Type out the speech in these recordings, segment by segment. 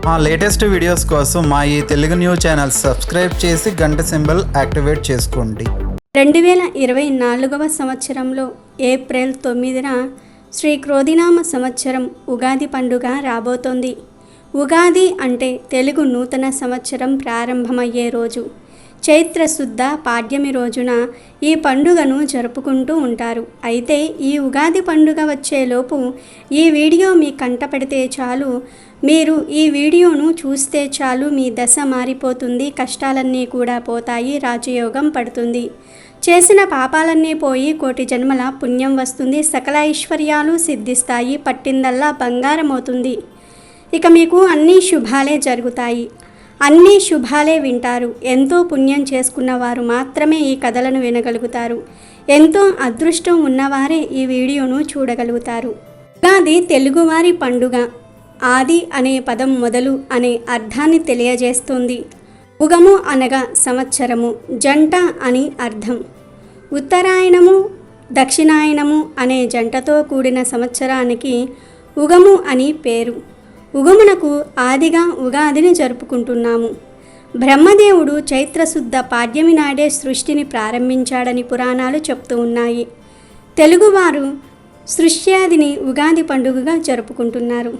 మా latest videos కోసం మా ఈ తెలుగు న్యూస్ ఛానల్ సబ్స్క్రైబ్ చేసి గంట సింబల్ యాక్టివేట్ చేసుకోండి. 2024వ సంవత్సరంలో ఏప్రిల్ 9న శ్రీ క్రోధినామ సంవత్సరం ఉగాది పండుగ రాబోతోంది. ఉగాది అంటే తెలుగు నూతన సంవత్సరం ప్రారంభమయ్యే రోజు. చైత్ర శుద్ధ పాడ్యమి రోజున ఈ పండుగను జరుపుకుంటూ ఉంటారు. అయితే ఈ ఉగాది పండుగ వచ్చేలోపు ఈ వీడియో మీ కంటపడితే చాలు, మీరు ఈ వీడియోను చూస్తే చాలు, మీ దశ మారిపోతుంది, కష్టాలన్నీ కూడా పోతాయి, రాజయోగం పడుతుంది, చేసిన పాపాలన్నీ పోయి కోటి జన్మల పుణ్యం వస్తుంది, సకల ఐశ్వర్యాలు సిద్ధిస్తాయి, పట్టిందల్లా బంగారం అవుతుంది. ఇక మీకు అన్ని శుభాలే జరుగుతాయి, అన్ని శుభాలే వింటారు. ఎంతో పుణ్యం చేసుకున్న వారు మాత్రమే ఈ కథలను వినగలుగుతారు. ఎంతో అదృష్టం ఉన్నవారే ఈ వీడియోను చూడగలుగుతారు. ఉగాది తెలుగువారి పండుగ. ఆది అనే పదం మొదలు అనే అర్థాన్ని తెలియజేస్తుంది. ఉగము అనగా సంవత్సరము, జంట అని అర్థం. ఉత్తరాయణము దక్షిణాయనము అనే జంటతో కూడిన సంవత్సరానికి ఉగము అని పేరు. ఉగమునకు ఆదిగా ఉగాదిని జరుపుకుంటున్నాము. బ్రహ్మదేవుడు చైత్రశుద్ధ పాడ్యమి నాడే సృష్టిని ప్రారంభించాడని పురాణాలు చెప్తూ ఉన్నాయి. తెలుగువారు సృష్ట్యాదిని ఉగాది పండుగగా జరుపుకుంటున్నారు.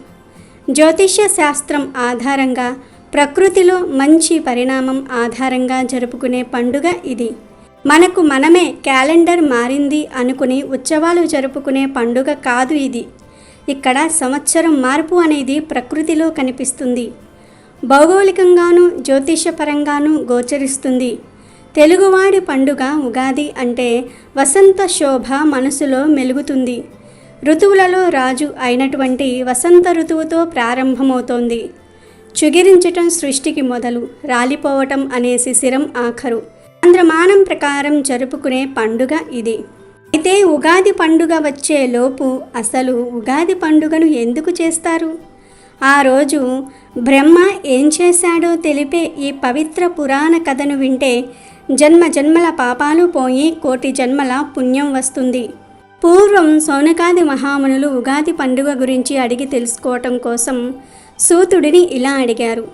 జ్యోతిష్య శాస్త్రం ఆధారంగా, ప్రకృతిలో మంచి పరిణామం ఆధారంగా జరుపుకునే పండుగ ఇది. మనకు మనమే క్యాలెండర్ మారింది అనుకుని ఉత్సవాలు జరుపుకునే పండుగ కాదు ఇది. ఇక్కడ సంవత్సరం మార్పు అనేది ప్రకృతిలో కనిపిస్తుంది, భౌగోళికంగాను జ్యోతిషపరంగాను గోచరిస్తుంది. తెలుగువాడి పండుగ ఉగాది అంటే వసంత శోభ మనసులో మెలుగుతుంది. ఋతువులలో రాజు అయినటువంటి వసంత ఋతువుతో ప్రారంభమవుతోంది. చుగిరించటం సృష్టికి మొదలు, రాలిపోవటం అనే శిశిరం ఆఖరు. చంద్రమానం ప్రకారం జరుపుకునే పండుగ ఇది. అయితే ఉగాది పండుగ వచ్చేలోపు అసలు ఉగాది పండుగను ఎందుకు చేస్తారు? ఆ రోజు బ్రహ్మ ఏం చేశాడో తెలిపే ఈ పవిత్ర పురాణ కథను వింటే జన్మ జన్మల పాపాలు పోయి కోటి జన్మల పుణ్యం వస్తుంది. పూర్వం శౌనకాది మహామునులు ఉగాది పండుగ గురించి అడిగి తెలుసుకోవటం కోసం సూతుడిని ఇలా అడిగారు: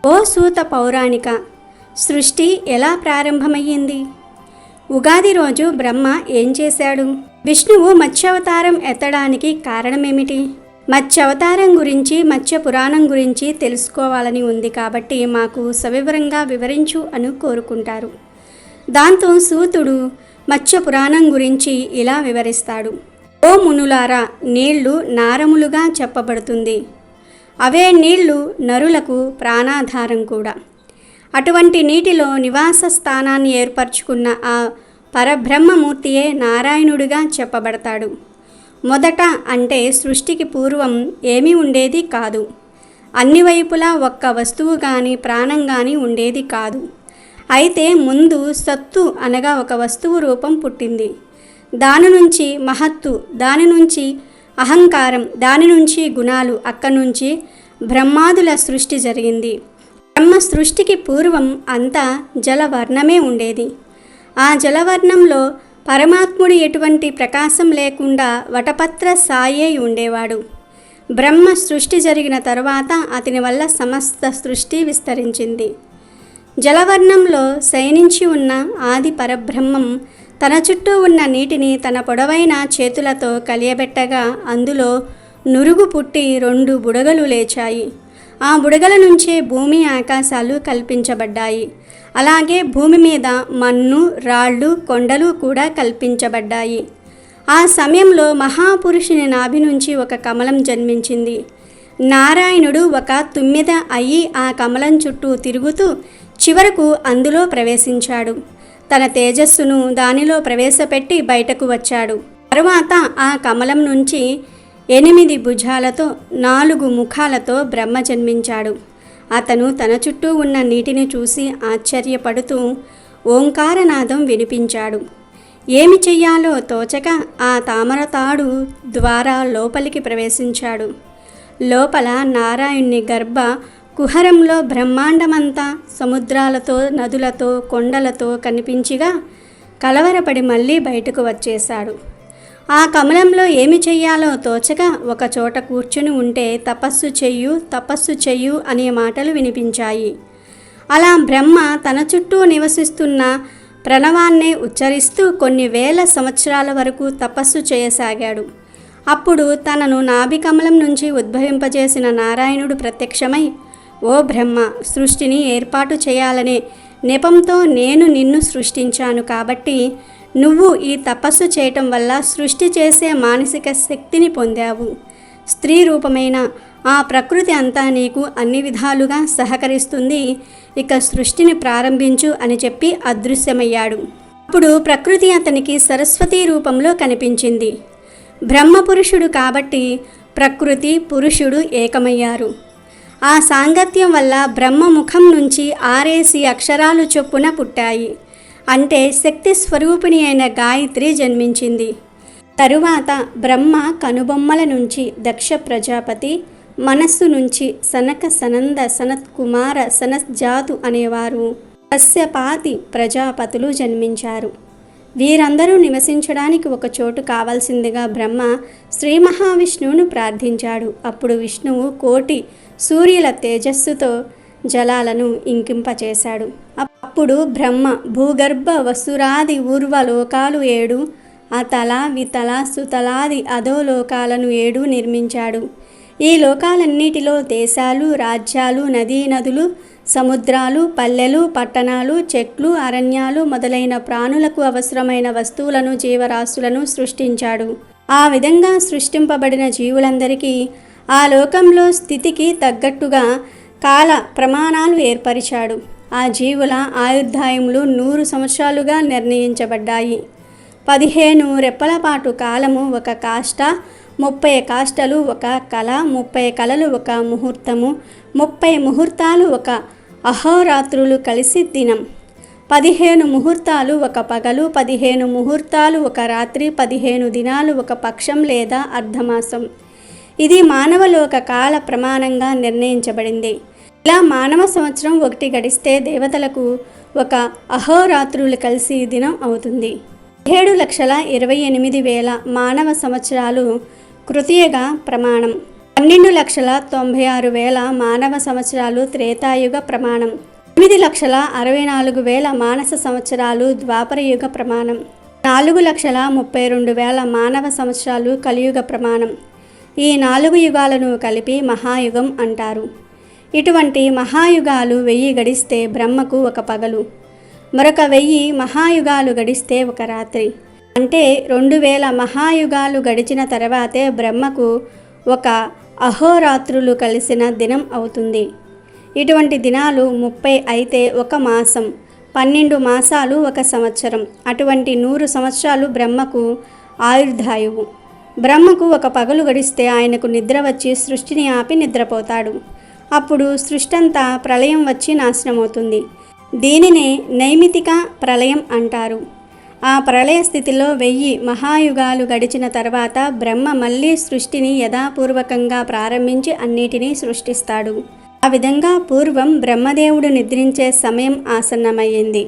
ఓ సూత పౌరాణిక, సృష్టి ఎలా ప్రారంభమయ్యింది? ఉగాది రోజు బ్రహ్మ ఏం చేశాడు? విష్ణువు మత్స్యావతారం ఎత్తడానికి కారణమేమిటి? మత్స్యావతారం గురించి, మత్స్య పురాణం గురించి తెలుసుకోవాలని ఉంది కాబట్టి మాకు సవివరంగా వివరించు అని కోరుకుంటారు. దాంతో సూతుడు మత్స్య పురాణం గురించి ఇలా వివరిస్తాడు: ఓ మునులారా, నీళ్లు నారములుగా చెప్పబడుతుంది. అవే నీళ్లు నరులకు ప్రాణాధారం కూడా. అటువంటి నీటిలో నివాస స్థానాన్ని ఏర్పరచుకున్న ఆ పరబ్రహ్మమూర్తియే నారాయణుడిగా చెప్పబడతాడు. మొదట అంటే సృష్టికి పూర్వం ఏమీ ఉండేది కాదు. అన్ని వైపులా ఒక్క వస్తువు కానీ ప్రాణం కానీ ఉండేది కాదు. అయితే ముందు సత్తు అనగా ఒక వస్తువు రూపం పుట్టింది. దాని నుంచి మహత్తు, దాని నుంచి అహంకారం, దాని నుంచి గుణాలు, అక్కడి నుంచి బ్రహ్మాదుల సృష్టి జరిగింది. బ్రహ్మ సృష్టికి పూర్వం అంతా జలవర్ణమే ఉండేది. ఆ జలవర్ణంలో పరమాత్ముడు ఎటువంటి ప్రకాశం లేకుండా వటపత్ర సాయే ఉండేవాడు. బ్రహ్మ సృష్టి జరిగిన తరువాత అతని వల్ల సమస్త సృష్టి విస్తరించింది. జలవర్ణంలో శయనించి ఉన్న ఆది పరబ్రహ్మం తన చుట్టూ ఉన్న నీటిని తన పొడవైన చేతులతో కలియబెట్టగా అందులో నురుగు పుట్టి 2 బుడగలు లేచాయి. ఆ బుడగల నుంచే భూమి ఆకాశాలు కల్పించబడ్డాయి. అలాగే భూమి మీద మన్ను, రాళ్ళు, కొండలు కూడా కల్పించబడ్డాయి. ఆ సమయంలో మహాపురుషుని నాభి నుంచి ఒక కమలం జన్మించింది. నారాయణుడు ఒక తుమ్మెద అయి ఆ కమలం చుట్టూ తిరుగుతూ చివరకు అందులో ప్రవేశించాడు. తన తేజస్సును దానిలో ప్రవేశపెట్టి బయటకు వచ్చాడు. తరువాత ఆ కమలం నుంచి 8 భుజాలతో 4 ముఖాలతో బ్రహ్మ జన్మించాడు. అతను తన చుట్టూ ఉన్న నీటిని చూసి ఆశ్చర్యపడుతూ ఓంకారనాదం వినిపించాడు. ఏమి చెయ్యాలో తోచక ఆ తామరతాడు ద్వారా లోపలికి ప్రవేశించాడు. లోపల నారాయణుని గర్భ కుహరంలో బ్రహ్మాండమంతా సముద్రాలతో, నదులతో, కొండలతో కనిపించిగా కలవరపడి మళ్ళీ బయటకు వచ్చేశాడు. ఆ కమలంలో ఏమి చెయ్యాలో తోచక ఒక చోట కూర్చుని ఉంటే తపస్సు చెయ్యు అనే మాటలు వినిపించాయి. అలా బ్రహ్మ తన చుట్టూ నివసిస్తున్న ప్రణవాన్నే ఉచ్చరిస్తూ కొన్ని వేల సంవత్సరాల వరకు తపస్సు చేయసాగాడు. అప్పుడు తనను నాభికమలం నుంచి ఉద్భవింపజేసిన నారాయణుడు ప్రత్యక్షమై, ఓ బ్రహ్మ, సృష్టిని ఏర్పాటు చేయాలనే నెపంతో నేను నిన్ను సృష్టించాను కాబట్టి నువ్వు ఈ తపస్సు చేయటం వల్ల సృష్టి చేసే మానసిక శక్తిని పొందావు. స్త్రీ రూపమైన ఆ ప్రకృతి అంతా నీకు అన్ని విధాలుగా సహకరిస్తుంది. ఇక సృష్టిని ప్రారంభించు అని చెప్పి అదృశ్యమయ్యాడు. అప్పుడు ప్రకృతి అతనికి సరస్వతీ రూపంలో కనిపించింది. బ్రహ్మపురుషుడు కాబట్టి ప్రకృతి పురుషుడు ఏకమయ్యారు. ఆ సాంగత్యం వల్ల బ్రహ్మ ముఖం నుంచి 6 అక్షరాలు చొప్పున పుట్టాయి. అంటే శక్తి స్వరూపిణి అయిన గాయత్రి జన్మించింది. తరువాత బ్రహ్మ కనుబొమ్మల నుంచి దక్ష ప్రజాపతి, మనస్సు నుంచి సనక సనంద సనత్కుమార సనత్జాతు అనేవారు కశ్యపాది ప్రజాపతులు జన్మించారు. వీరందరూ నివసించడానికి ఒక చోటు కావాల్సిందిగా బ్రహ్మ శ్రీ మహావిష్ణువును ప్రార్థించాడు. అప్పుడు విష్ణువు కోటి సూర్యుల తేజస్సుతో జలాలను ఇంకింపచేశాడు. అప్పుడు బ్రహ్మ భూగర్భ వసురాది ఊర్వలోకాలు 7, అతల వితల సుతలాది అధోలోకాలను 7 నిర్మించాడు. ఈ లోకాలన్నిటిలో దేశాలు, రాజ్యాలు, నదులు, సముద్రాలు, పల్లెలు, పట్టణాలు, చెట్లు, అరణ్యాలు మొదలైన ప్రాణులకు అవసరమైన వస్తువులను, జీవరాశులను సృష్టించాడు. ఆ విధంగా సృష్టింపబడిన జీవులందరికీ ఆ లోకంలో స్థితికి తగ్గట్టుగా కాల ప్రమాణాలు ఏర్పరిచాడు. ఆ జీవుల ఆయుర్దాయములు 100 సంవత్సరాలుగా నిర్ణయించబడ్డాయి. 15 రెప్పల పాటు కాలము ఒక కాష్ట, 30 కాష్టలు ఒక కళ, 30 కళలు ఒక ముహూర్తము, 30 ముహూర్తాలు ఒక అహోరాత్రులు కలిసి దినం, 15 ముహూర్తాలు ఒక పగలు, 15 ముహూర్తాలు ఒక రాత్రి, 15 దినాలు ఒక పక్షం లేదా అర్ధమాసం. ఇది మానవలోక కాల ప్రమాణంగా నిర్ణయించబడింది. ఇలా మానవ సంవత్సరం 1 గడిస్తే దేవతలకు ఒక అహోరాత్రులు కలిసి దినం అవుతుంది. 7,28,000 మానవ సంవత్సరాలు కృతయుగ ప్రమాణం, 12,96,000 మానవ సంవత్సరాలు త్రేతాయుగ ప్రమాణం, 8,64,000 మానస సంవత్సరాలు ద్వాపరయుగ ప్రమాణం, 4,32,000 మానవ సంవత్సరాలు కలియుగ ప్రమాణం. ఈ 4 యుగాలను కలిపి మహాయుగం అంటారు. ఇటువంటి మహాయుగాలు 1000 గడిస్తే బ్రహ్మకు ఒక పగలు, మరొక 1000 మహాయుగాలు గడిస్తే ఒక రాత్రి. అంటే 2000 మహాయుగాలు గడిచిన తర్వాతే బ్రహ్మకు ఒక అహోరాత్రులు కలిసిన దినం అవుతుంది. ఇటువంటి దినాలు 30 అయితే ఒక మాసం, 12 మాసాలు ఒక సంవత్సరం. అటువంటి 100 సంవత్సరాలు బ్రహ్మకు ఆయుర్దాయువు. బ్రహ్మకు ఒక పగలు గడిస్తే ఆయనకు నిద్ర వచ్చి సృష్టిని ఆపి నిద్రపోతాడు. అప్పుడు సృష్టంతా ప్రళయం వచ్చి నాశనమవుతుంది. దీనినే నైమితిక ప్రళయం అంటారు. ఆ ప్రళయ స్థితిలో 1000 మహాయుగాలు గడిచిన తర్వాత బ్రహ్మ మళ్ళీ సృష్టిని యథాపూర్వకంగా ప్రారంభించి అన్నిటినీ సృష్టిస్తాడు. ఆ విధంగా పూర్వం బ్రహ్మదేవుడు నిద్రించే సమయం ఆసన్నమయ్యింది.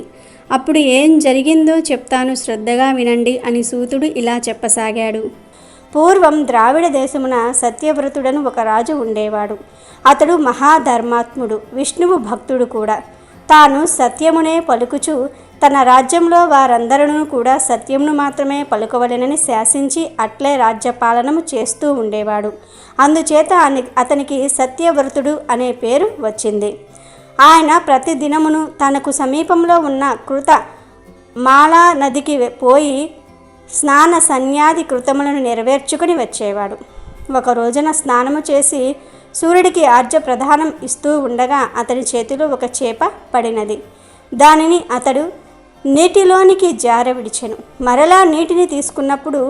అప్పుడు ఏం జరిగిందో చెప్తాను, శ్రద్ధగా వినండి అని సూతుడు ఇలా చెప్పసాగాడు. పూర్వం ద్రావిడ దేశమున సత్యవ్రతుడను ఒక రాజు ఉండేవాడు. అతడు మహాధర్మాత్ముడు, విష్ణువు భక్తుడు కూడా. తాను సత్యమునే పలుకుచు తన రాజ్యంలో వారందరూ కూడా సత్యమును మాత్రమే పలుకవలెనని శాసించి అట్లే రాజ్యపాలనము చేస్తూ ఉండేవాడు. అందుచేత అతనికి సత్యవ్రతుడు అనే పేరు వచ్చింది. ఆయన ప్రతి దినమును తనకు సమీపంలో ఉన్న కృత మాలా నదికి పోయి స్నాన సన్యాది కృతములను నెరవేర్చుకుని వచ్చేవాడు. ఒక రోజున స్నానము చేసి సూర్యుడికి ఆర్జ ప్రదానం ఇస్తూ ఉండగా అతని చేతిలో ఒక చేప పడినది. దానిని అతడు నీటిలోనికి జార విడిచెను. మరలా నీటిని తీసుకున్నప్పుడు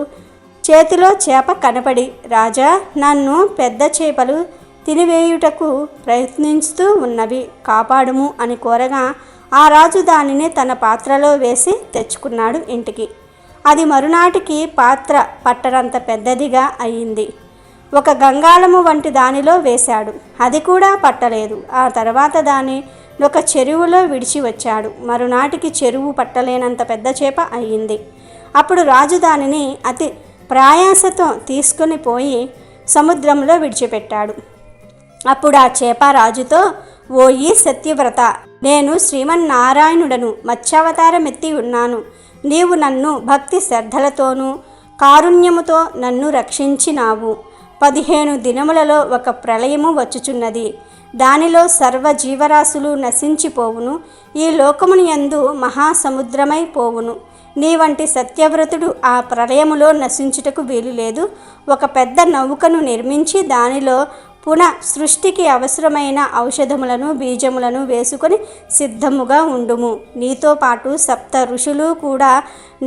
చేతిలో చేప కనపడి, రాజా, నన్ను పెద్ద చేపలు తినివేయుటకు ప్రయత్నిస్తూ ఉన్నవి, కాపాడుము అని కోరగా ఆ రాజు దానిని తన పాత్రలో వేసి తెచ్చుకున్నాడు ఇంటికి. అది మరునాటికి పాత్ర పట్టరంత పెద్దదిగా అయింది. ఒక గంగాళము వంటి దానిలో వేశాడు. అది కూడా పట్టలేదు. ఆ తర్వాత దాన్ని ఒక చెరువులో విడిచి వచ్చాడు. మరునాటికి చెరువు పట్టలేనంత పెద్ద చేప అయ్యింది. అప్పుడు రాజు దానిని అతి ప్రయాసతో తీసుకుని పోయి సముద్రంలో విడిచిపెట్టాడు. అప్పుడు ఆ చేప రాజుతో, ఓయి సత్యవ్రత, నేను శ్రీమన్నారాయణుడను, మత్స్యావతారమెత్తి ఉన్నాను. నీవు నన్ను భక్తి శ్రద్ధలతోనూ కారుణ్యముతో నన్ను రక్షించినావు. 15 దినములలో ఒక ప్రళయము వచ్చుచున్నది. దానిలో సర్వ జీవరాశులు నశించిపోవును. ఈ లోకముని యందు మహాసముద్రమై పోవును. నీ వంటి సత్యవ్రతుడు ఆ ప్రళయములో నశించుటకు వీలు లేదు. ఒక పెద్ద నౌకను నిర్మించి దానిలో సృష్టికి అవసరమైన ఔషధములను బీజములను వేసుకొని సిద్ధముగా ఉండుము. నీతో పాటు 7 ఋషులు కూడా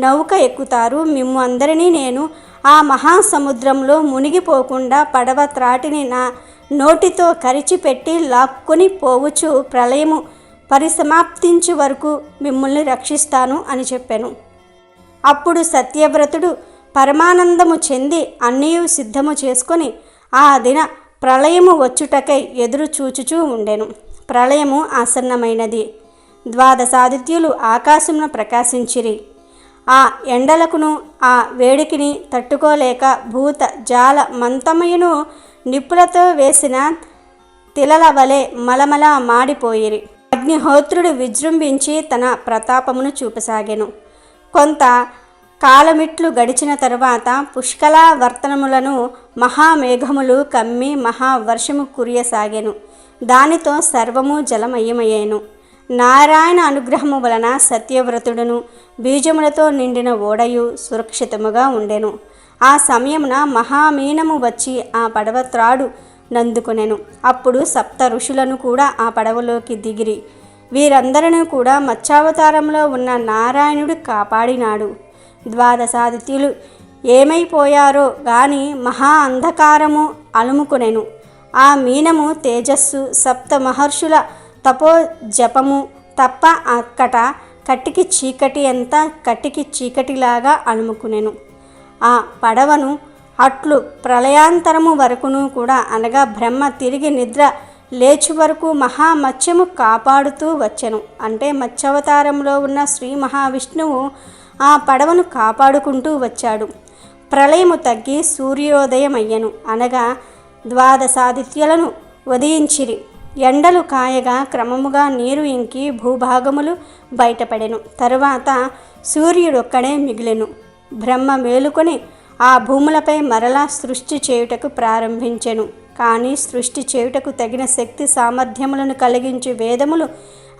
నౌక ఎక్కుతారు. మిమ్ము అందరినీ నేను ఆ మహాసముద్రంలో మునిగిపోకుండా పడవ త్రాటిని నా నోటితో కరిచిపెట్టి లాక్కొని పోవచ్చు ప్రళయము పరిసమాప్తించు వరకు మిమ్మల్ని రక్షిస్తాను అని చెప్పాను. అప్పుడు సత్యవ్రతుడు పరమానందము చెంది అన్నయు సిద్ధము చేసుకొని ఆ దిన ప్రళయము వచ్చుటకై ఎదురు చూచుచూ ఉండెను. ప్రళయము ఆసన్నమైనది. 12 ఆదిత్యులు ఆకాశమున ప్రకాశించిరి. ఆ ఎండలకును ఆ వేడికిని తట్టుకోలేక భూత జాల మంతమయును నిప్పులతో వేసిన తిలల వలె మలమల మాడిపోయిరి. అగ్నిహోత్రుడు విజృంభించి తన ప్రతాపమును చూపసాగెను. కొంత కాలమిట్లు గడిచిన తరువాత పుష్కలావర్తనములను మహామేఘములు కమ్మి మహావర్షము కురియసాగెను. దానితో సర్వము జలమయమయ్యేను. నారాయణ అనుగ్రహము వలన సత్యవ్రతుడును బీజములతో నిండిన ఓడయు సురక్షితముగా ఉండెను. ఆ సమయమున మహామీనము వచ్చి ఆ పడవ త్రాడు నందుకొనెను. అప్పుడు 7 ఋషులను కూడా ఆ పడవలోకి దిగిరి. వీరందరినీ కూడా మత్స్యావతారంలో ఉన్న నారాయణుడు కాపాడినాడు. 12 ఆదిత్యులు ఏమైపోయారో గాని మహా అంధకారము అలుముకొనెను. ఆ మీనము తేజస్సు 7 మహర్షుల తపో జపము తప్ప అక్కట కట్టికి చీకటి అంతా కట్టికి చీకటిలాగా అలుముకునెను. ఆ పడవను అట్లు ప్రళయాంతరము వరకును కూడా, అనగా బ్రహ్మ తిరిగి నిద్ర లేచు వరకు మహామత్స్యము కాపాడుతూ వచ్చెను. అంటే మత్స్యావతారంలో ఉన్న శ్రీ మహావిష్ణువు ఆ పడవను కాపాడుకుంటూ వచ్చాడు. ప్రళయము తగ్గి సూర్యోదయమయ్యను. అనగా 12 ఆదిత్యులను ఉదయించిరి. ఎండలు కాయగా క్రమముగా నీరు ఇంకి భూభాగములు బయటపడెను. తరువాత సూర్యుడొక్కడే మిగిలెను. బ్రహ్మ మేలుకొని ఆ భూములపై మరలా సృష్టి చేయుటకు ప్రారంభించెను. కానీ సృష్టి చేయుటకు తగిన శక్తి సామర్థ్యములను కలిగించు వేదములు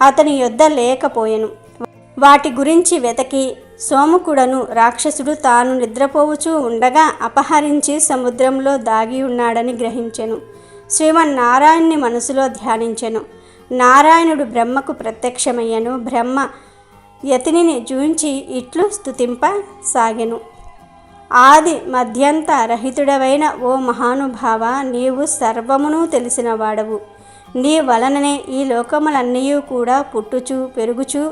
అతని యొద్ద లేకపోయెను. వాటి గురించి వెతకి సోముకుడను రాక్షసుడు తాను నిద్రపోవుచూ ఉండగా అపహరించి సముద్రంలో దాగి ఉన్నాడని గ్రహించెను. శ్రీమన్నారాయణుని మనసులో ధ్యానించెను. నారాయణుడు బ్రహ్మకు ప్రత్యక్షమయ్యను. బ్రహ్మ యతిని జూంచి ఇట్లు స్తుతింపసాగెను. ఆది మధ్యంత రహితుడవైన ఓ మహానుభావ, నీవు సర్వమును తెలిసిన వాడవు. నీ వలననే ఈ లోకములన్నీ కూడా పుట్టుచు పెరుగుచు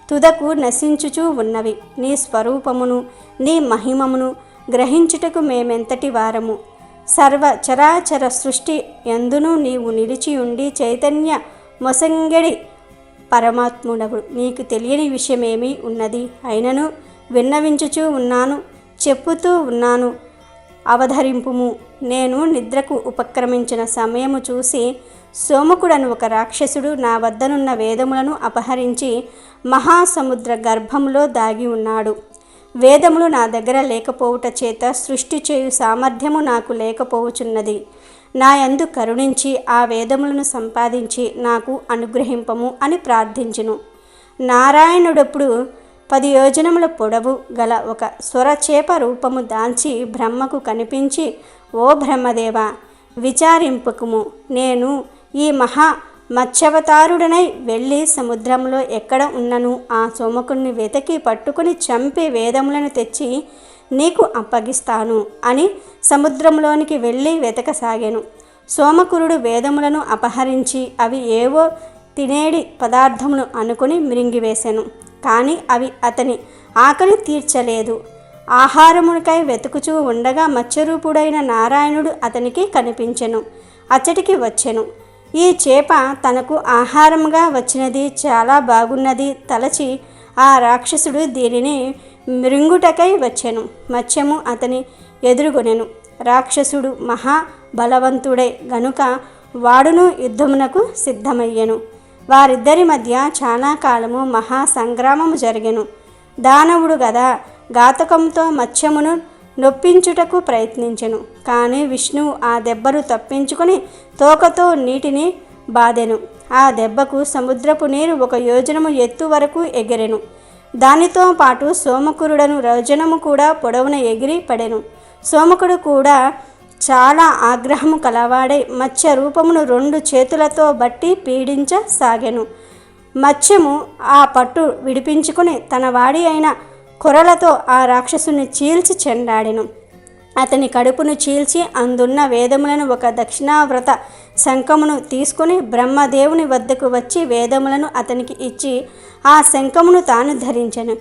తుదకు నశించుచూ ఉన్నవి. నీ స్వరూపమును నీ మహిమమును గ్రహించుటకు మేమెంతటి వారము. సర్వ చరాచర సృష్టి యందును నీవు నిలిచి ఉండి చైతన్య మొసంగడి పరమాత్ముడవు. నీకు తెలియని విషయమేమీ ఉన్నది? అయినను విన్నవించుచూ ఉన్నాను, చెప్పుతూ ఉన్నాను, అవధరింపుము. నేను నిద్రకు ఉపక్రమించిన సమయము చూసి సోముకుడను ఒక రాక్షసుడు నా వద్దనున్న వేదములను అపహరించి మహాసముద్ర గర్భంలో దాగి ఉన్నాడు. వేదములు నా దగ్గర లేకపోవుట చేత సృష్టి చేయు సామర్థ్యము నాకు లేకపోవుచున్నది. నా యందు కరుణించి ఆ వేదములను సంపాదించి నాకు అనుగ్రహింపము అని ప్రార్థించును. నారాయణుడప్పుడు 10 యోజనముల పొడవు గల ఒక స్వరచేప రూపము దాల్చి బ్రహ్మకు కనిపించి, ఓ బ్రహ్మదేవ, విచారింపకుము. నేను ఈ మహా మత్స్యావతారుడనై వెళ్ళి సముద్రంలో ఎక్కడ ఉన్నను ఆ సోమకుణ్ణి వెతికి పట్టుకుని చంపి వేదములను తెచ్చి నీకు అప్పగిస్తాను అని సముద్రంలోనికి వెళ్ళి వెతకసాగాను. సోమకురుడు వేదములను అపహరించి అవి ఏవో తినేడి పదార్థమును అనుకుని మిరింగివేశాను. కానీ అవి అతని ఆకలి తీర్చలేదు. ఆహారమునికై వెతుకుచూ ఉండగా మత్స్యరూపుడైన నారాయణుడు అతనికి కనిపించెను. అచ్చటికి వచ్చెను. ఈ చేప తనకు ఆహారంగా వచ్చినది చాలా బాగున్నది తలచి ఆ రాక్షసుడు దీనిని మృంగుటకై వచ్చెను. మత్స్యము అతని ఎదురుగొనెను. రాక్షసుడు మహా బలవంతుడే గనుక వాడును యుద్ధమునకు సిద్ధమయ్యెను. వారిద్దరి మధ్య చాలా కాలము మహా సంగ్రామము జరిగెను. దానవుడు గదా ఘాతకంతో మత్స్యమును నొప్పించుటకు ప్రయత్నించెను. కానీ విష్ణువు ఆ దెబ్బను తప్పించుకొని తోకతో నీటిని బాదెను. ఆ దెబ్బకు సముద్రపు నీరు 1 యోజనము ఎత్తు వరకు ఎగిరెను. దానితో పాటు సోమకురుడను యోజనము కూడా పొడవున ఎగిరి పడెను. సోమకుడు కూడా చాలా ఆగ్రహము కలవాడై మత్స్య రూపమును 2 చేతులతో బట్టి పీడించసాగెను. మత్స్యము ఆ పట్టు విడిపించుకుని తన వాడి అయిన కొరలతో ఆ రాక్షసుని చీల్చి చెండాడెను. అతని కడుపును చీల్చి అందున్న వేదములను ఒక దక్షిణావ్రత శంఖమును తీసుకుని బ్రహ్మదేవుని వద్దకు వచ్చి వేదములను అతనికి ఇచ్చి ఆ శంఖమును తాను ధరించెను.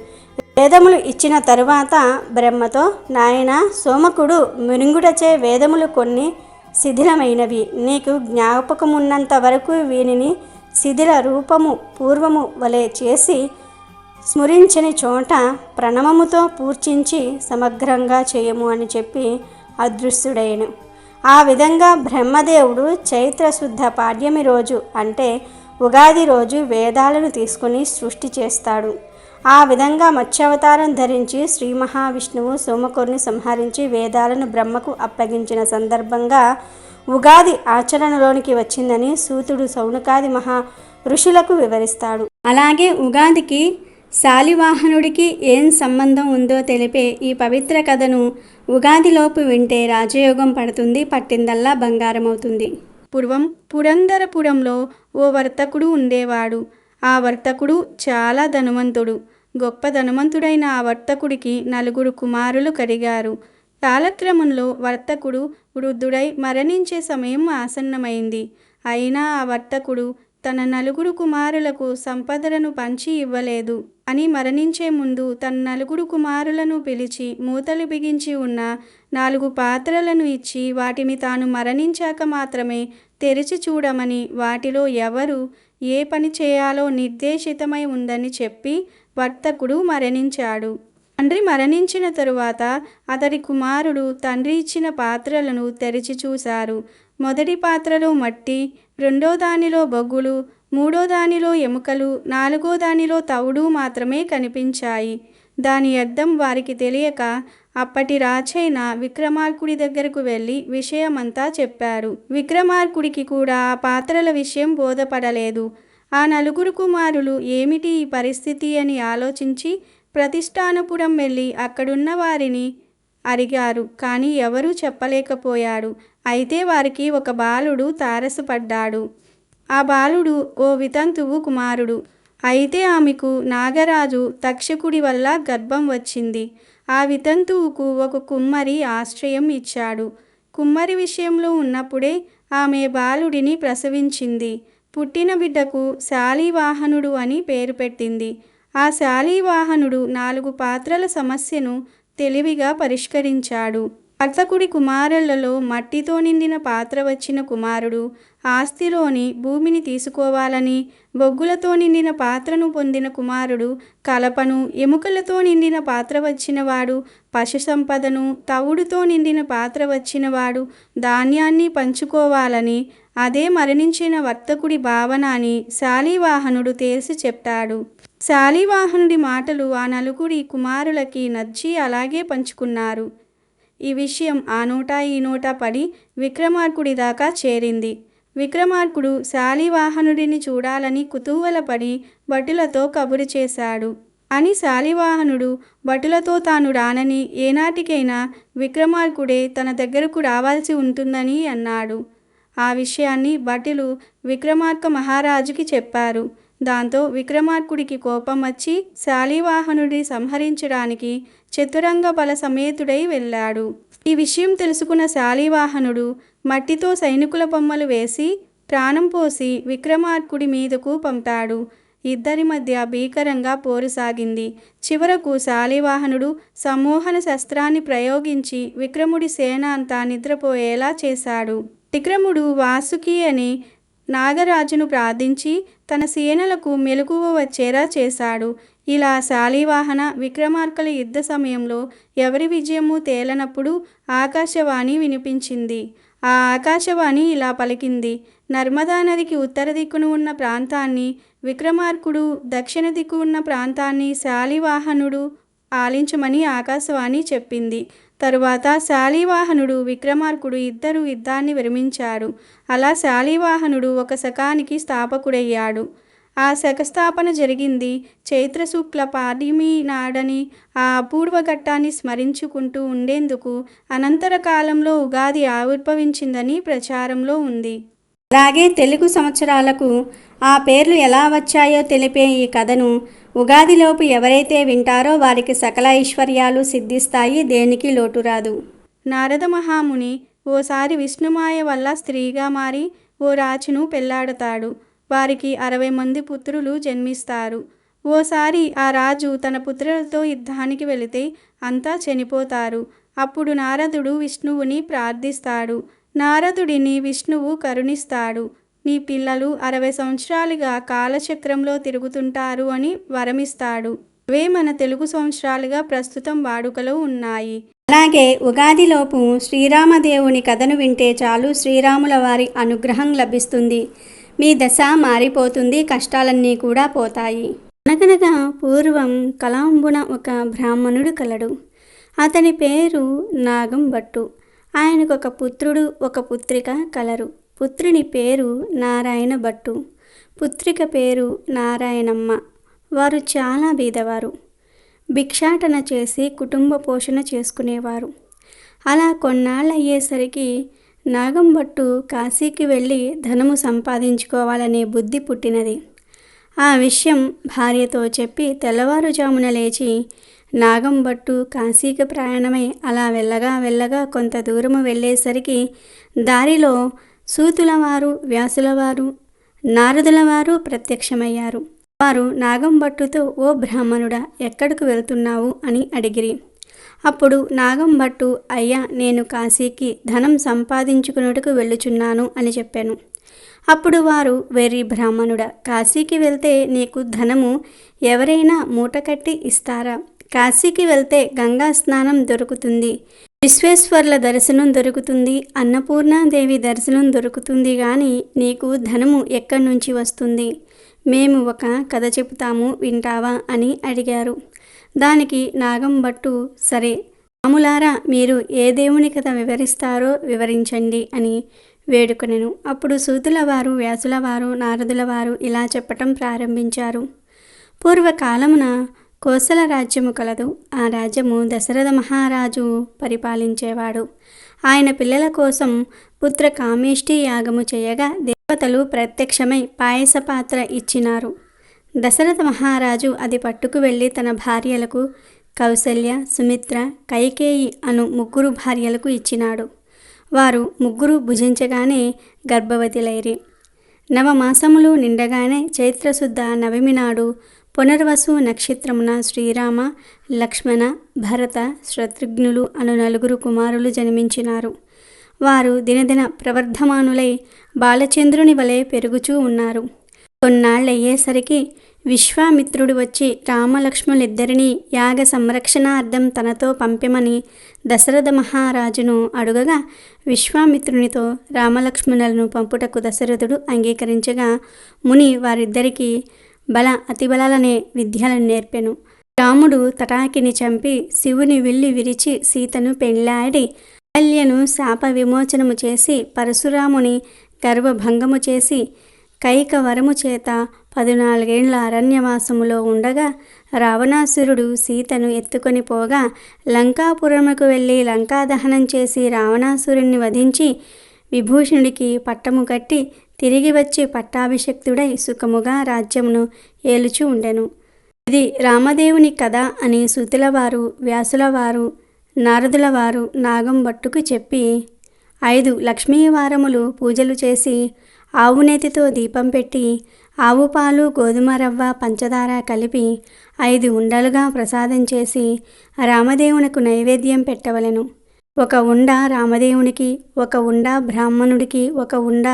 వేదములు ఇచ్చిన తరువాత బ్రహ్మతో, నాయనా సోమకుడు మినుగుటచే వేదములు కొన్ని శిథిలమైనవి. నీకు జ్ఞాపకమున్నంత వరకు వీనిని శిథిల రూపము పూర్వము వలె చేసి స్మరించని చోట ప్రణవముతో పూర్చించి సమగ్రంగా చేయము అని చెప్పి అదృశ్యుడైను. ఆ విధంగా బ్రహ్మదేవుడు చైత్రశుద్ధ పాడ్యమి రోజు అంటే ఉగాది రోజు వేదాలను తీసుకుని సృష్టి చేస్తాడు. ఆ విధంగా మత్స్యావతారం ధరించి శ్రీ మహావిష్ణువు సోమకుడిని సంహరించి వేదాలను బ్రహ్మకు అప్పగించిన సందర్భంగా ఉగాది ఆచరణలోనికి వచ్చిందని సూతుడు సౌనకాది మహా ఋషులకు వివరిస్తాడు. అలాగే ఉగాదికి శాలివాహనుడికి ఏం సంబంధం ఉందో తెలిపే ఈ పవిత్ర కథను ఉగాదిలోపు వింటే రాజయోగం పడుతుంది, పట్టిందల్లా బంగారం అవుతుంది. పూర్వం పురందరపురంలో ఓ వర్తకుడు ఉండేవాడు. ఆ వర్తకుడు చాలా ధనవంతుడు. గొప్ప ధనవంతుడైన ఆ వర్తకుడికి 4 కుమారులు కలిగారు. కాలక్రమంలో వర్తకుడు వృద్ధుడై మరణించే సమయం ఆసన్నమైంది. అయినా ఆ వర్తకుడు తన 4 కుమారులకు సంపదలను పంచి ఇవ్వలేదు అని మరణించే ముందు తన 4 కుమారులను పిలిచి మూతలు బిగించి ఉన్న 4 పాత్రలను ఇచ్చి వాటిని తాను మరణించాక మాత్రమే తెరిచి చూడమని, వాటిలో ఎవరు ఏ పని చేయాలో నిర్దేశితమై ఉందని చెప్పి వర్తకుడు మరణించాడు. తండ్రి మరణించిన తరువాత అతడి కుమారుడు తండ్రి ఇచ్చిన పాత్రలను తెరిచి చూశారు. మొదటి పాత్రలో మట్టి, 2వ దానిలో బొగ్గులు, 3వ దానిలో ఎముకలు, 4వ దానిలో తవుడు మాత్రమే కనిపించాయి. దాని అర్థం వారికి తెలియక అప్పటి రాజైన విక్రమార్కుడి దగ్గరకు వెళ్ళి విషయమంతా చెప్పారు. విక్రమార్కుడికి కూడా ఆ పాత్రల విషయం బోధపడలేదు. ఆ 4 కుమారులు ఏమిటి ఈ పరిస్థితి అని ఆలోచించి ప్రతిష్టానపురం వెళ్ళి అక్కడున్న వారిని అడిగారు. కానీ ఎవరూ చెప్పలేకపోయాడు. అయితే వారికి ఒక బాలుడు తారసపడ్డాడు. ఆ బాలుడు ఓ వితంతువు కుమారుడు. అయితే ఆమెకు నాగరాజు తక్షకుడి వల్ల గర్భం వచ్చింది. ఆ వితంతువుకు ఒక కుమ్మరి ఆశ్రయం ఇచ్చాడు. కుమ్మరి విషయంలో ఉన్నప్పుడే ఆమె బాలుడిని ప్రసవించింది. పుట్టిన బిడ్డకు శాలివాహనుడు అని పేరు పెట్టింది. ఆ శాలివాహనుడు 4 పాత్రల సమస్యను తెలివిగా పరిష్కరించాడు. వర్తకుడి కుమారులలో మట్టితో నిండిన పాత్ర వచ్చిన కుమారుడు ఆస్తిలోని భూమిని తీసుకోవాలని, బొగ్గులతో నిండిన పాత్రను పొందిన కుమారుడు కలపను, ఎముకలతో నిండిన పాత్ర వచ్చినవాడు పశు సంపదను, తవుడుతో నిండిన పాత్ర వచ్చినవాడు ధాన్యాన్ని పంచుకోవాలని, అదే మరణించిన వర్తకుడి భావన అని శాలివాహనుడు తేల్చి చెప్పాడు. శాలివాహనుడి మాటలు ఆ 4 కుమారులకి నచ్చి అలాగే పంచుకున్నారు. ఈ విషయం ఆ నోట ఈ నోట పడి విక్రమార్కుడి దాకా చేరింది. విక్రమార్కుడు శాలివాహనుడిని చూడాలని కుతూహలపడి భటులతో కబురు చేశాడు. అని శాలివాహనుడు భటులతో తాను రానని, ఏనాటికైనా విక్రమార్కుడే తన దగ్గరకు రావాల్సి ఉంటుందని అన్నాడు. ఆ విషయాన్ని భటులు విక్రమార్క మహారాజుకి చెప్పారు. దాంతో విక్రమార్కుడికి కోపం వచ్చి శాలివాహనుడిని సంహరించడానికి చతురంగ బల సమేతుడై వెళ్ళాడు. ఈ విషయం తెలుసుకున్న శాలివాహనుడు మట్టితో సైనికుల బొమ్మలు వేసి ప్రాణం పోసి విక్రమార్కుడి మీదకు పంపాడు. ఇద్దరి మధ్య భీకరంగా పోరు సాగింది. చివరకు శాలివాహనుడు సమ్మోహన శస్త్రాన్ని ప్రయోగించి విక్రముడి సేన అంతా నిద్రపోయేలా చేశాడు. విక్రముడు వాసుకి అని నాగరాజును ప్రార్థించి తన సేనలకు మెలకువ వచ్చేలా చేశాడు. ఇలా శాలివాహన విక్రమార్కుల యుద్ధ సమయంలో ఎవరి విజయము తేలనప్పుడు ఆకాశవాణి వినిపించింది. ఆ ఆకాశవాణి ఇలా పలికింది: నర్మదా నదికి ఉత్తర దిక్కున ఉన్న ప్రాంతాన్ని విక్రమార్కుడు, దక్షిణ దిక్కు ఉన్న ప్రాంతాన్ని శాలివాహనుడు ఆలించమని ఆకాశవాణి చెప్పింది. తరువాత శాలివాహనుడు, విక్రమార్కుడు ఇద్దరు యుద్ధాన్ని విరమించారు. అలా శాలివాహనుడు ఒక శకానికి స్థాపకుడయ్యాడు. ఆ శకస్థాపన జరిగింది చైత్రశుక్ల పాడ్యమి నాడని ఆ అపూర్వ ఘట్టాన్ని స్మరించుకుంటూ ఉండేందుకు అనంతర కాలంలో ఉగాది ఆవిర్భవించిందని ప్రచారంలో ఉంది. అలాగే తెలుగు సంవత్సరాలకు ఆ పేర్లు ఎలా వచ్చాయో తెలిపే ఈ కథను ఉగాదిలోపు ఎవరైతే వింటారో వారికి సకల ఐశ్వర్యాలు సిద్ధిస్తాయి, దేనికి లోటు రాదు. నారద మహాముని ఓసారి విష్ణుమాయ వల్ల స్త్రీగా మారి ఓ రాజును పెళ్లాడతాడు. వారికి 60 మంది పుత్రులు జన్మిస్తారు. ఓసారి ఆ రాజు తన పుత్రులతో యుద్ధానికి వెళితే అంతా చనిపోతారు. అప్పుడు నారదుడు విష్ణువుని ప్రార్థిస్తాడు. నారదుడిని విష్ణువు కరుణిస్తాడు. నీ పిల్లలు 60 సంవత్సరాలుగా కాలచక్రంలో తిరుగుతుంటారు అని వరమిస్తాడు. అవే మన తెలుగు సంవత్సరాలుగా ప్రస్తుతం వాడుకలో ఉన్నాయి. అలాగే ఉగాదిలోపు శ్రీరామదేవుని కథను వింటే చాలు, శ్రీరాముల వారి అనుగ్రహం లభిస్తుంది. మీ దశ మారిపోతుంది, కష్టాలన్నీ కూడా పోతాయి. అనగనగా పూర్వం కలాంబున ఒక బ్రాహ్మణుడు కలడు. అతని పేరు నాగం భట్టు. ఆయనకు ఒక పుత్రుడు, ఒక పుత్రిక కలరు. పుత్రుని పేరు నారాయణ భట్టు, పుత్రిక పేరు నారాయణమ్మ. వారు చాలా బీదవారు. భిక్షాటన చేసి కుటుంబ పోషణ చేసుకునేవారు. అలా కొన్నాళ్ళు అయ్యేసరికి నాగం భట్టు కాశీకి వెళ్ళి ధనము సంపాదించుకోవాలనే బుద్ధి పుట్టినది. ఆ విషయం భార్యతో చెప్పి తెల్లవారుజామున లేచి నాగం భట్టు కాశీకి ప్రయాణమై అలా వెళ్ళగా కొంత దూరము వెళ్ళేసరికి దారిలో సూతులవారు, వ్యాసులవారు, నారదులవారు ప్రత్యక్షమయ్యారు. వారు నాగం భట్టుతో, ఓ బ్రాహ్మణుడా, ఎక్కడికి వెళ్తున్నావు అని అడిగిరి. అప్పుడు నాగం భట్టు, అయ్యా, నేను కాశీకి ధనం సంపాదించుకున్నట్టుకు వెళ్ళుచున్నాను అని చెప్పాను. అప్పుడు వారు, వెర్రి బ్రాహ్మణుడా, కాశీకి వెళ్తే నీకు ధనము ఎవరైనా మూటకట్టి ఇస్తారా? కాశీకి వెళ్తే గంగా స్నానం దొరుకుతుంది, విశ్వేశ్వర్ల దర్శనం దొరుకుతుంది, అన్నపూర్ణాదేవి దర్శనం దొరుకుతుంది, కానీ నీకు ధనము ఎక్కడి నుంచి వస్తుంది? మేము ఒక కథ చెబుతాము, వింటావా అని అడిగారు. దానికి నాగం భట్టు, సరే రాములారా, మీరు ఏ దేవుని కథ వివరిస్తారో వివరించండి అని వేడుకొనెను. అప్పుడు సూతుల వారు, వ్యాసుల వారు, నారదుల వారు ఇలా చెప్పటం ప్రారంభించారు. పూర్వకాలమున కోసల రాజ్యము కలదు. ఆ రాజ్యము దశరథ మహారాజు పరిపాలించేవాడు. ఆయన పిల్లల కోసం పుత్ర కామేష్టి యాగము చేయగా దేవతలు ప్రత్యక్షమై పాయస పాత్ర ఇచ్చినారు. దశరథ మహారాజు అది పట్టుకు వెళ్ళి తన భార్యలకు కౌసల్య, సుమిత్ర, కైకేయి అను 3 భార్యలకు ఇచ్చినాడు. వారు 3 భుజించగానే గర్భవతులైరి. 9 మాసములు నిండగానే చైత్రశుద్ధ నవమి నాడు పునర్వసు నక్షత్రమున శ్రీరామ, లక్ష్మణ, భరత, శత్రుఘ్నులు అను 4 కుమారులు జన్మించినారు. వారు దినదిన ప్రవర్ధమానులై బాలచంద్రుని వలె పెరుగుచూ ఉన్నారు. కొన్నాళ్ళయ్యేసరికి విశ్వామిత్రుడు వచ్చి రామలక్ష్మణులిద్దరినీ యాగ సంరక్షణార్థం తనతో పంపమని దశరథ మహారాజును అడుగగా విశ్వామిత్రునితో రామలక్ష్మణులను పంపుటకు దశరథుడు అంగీకరించగా ముని వారిద్దరికీ బల అతిబలాలనే విద్యలను నేర్పెను. రాముడు తటాకిని చంపి శివుని విల్లు విరిచి సీతను పెళ్లాడి అహల్యను శాప విమోచనము చేసి పరశురాముని గర్వభంగము చేసి కైక వరము చేత 14 ఏళ్ల అరణ్యవాసములో ఉండగా రావణాసురుడు సీతను ఎత్తుకొని పోగా లంకాపురముకు వెళ్ళి లంకాదహనం చేసి రావణాసురుణ్ణి వధించి విభూషణుడికి పట్టము కట్టి తిరిగి వచ్చి పట్టాభిషక్తుడై సుఖముగా రాజ్యమును ఏలుచూ ఉండెను. ఇది రామదేవుని కథ అని సూతులవారు, వ్యాసులవారు, నారదులవారు నాగం భట్టుకు చెప్పి 5 లక్ష్మీవారములు పూజలు చేసి ఆవునేతితో దీపం పెట్టి ఆవు పాలు, గోధుమ రవ్వ, పంచదార కలిపి 5 ఉండలుగా ప్రసాదం చేసి రామదేవునకు నైవేద్యం పెట్టవలెను. 1 ఉండ రామదేవునికి, 1 ఉండ బ్రాహ్మణుడికి, 1 ఉండ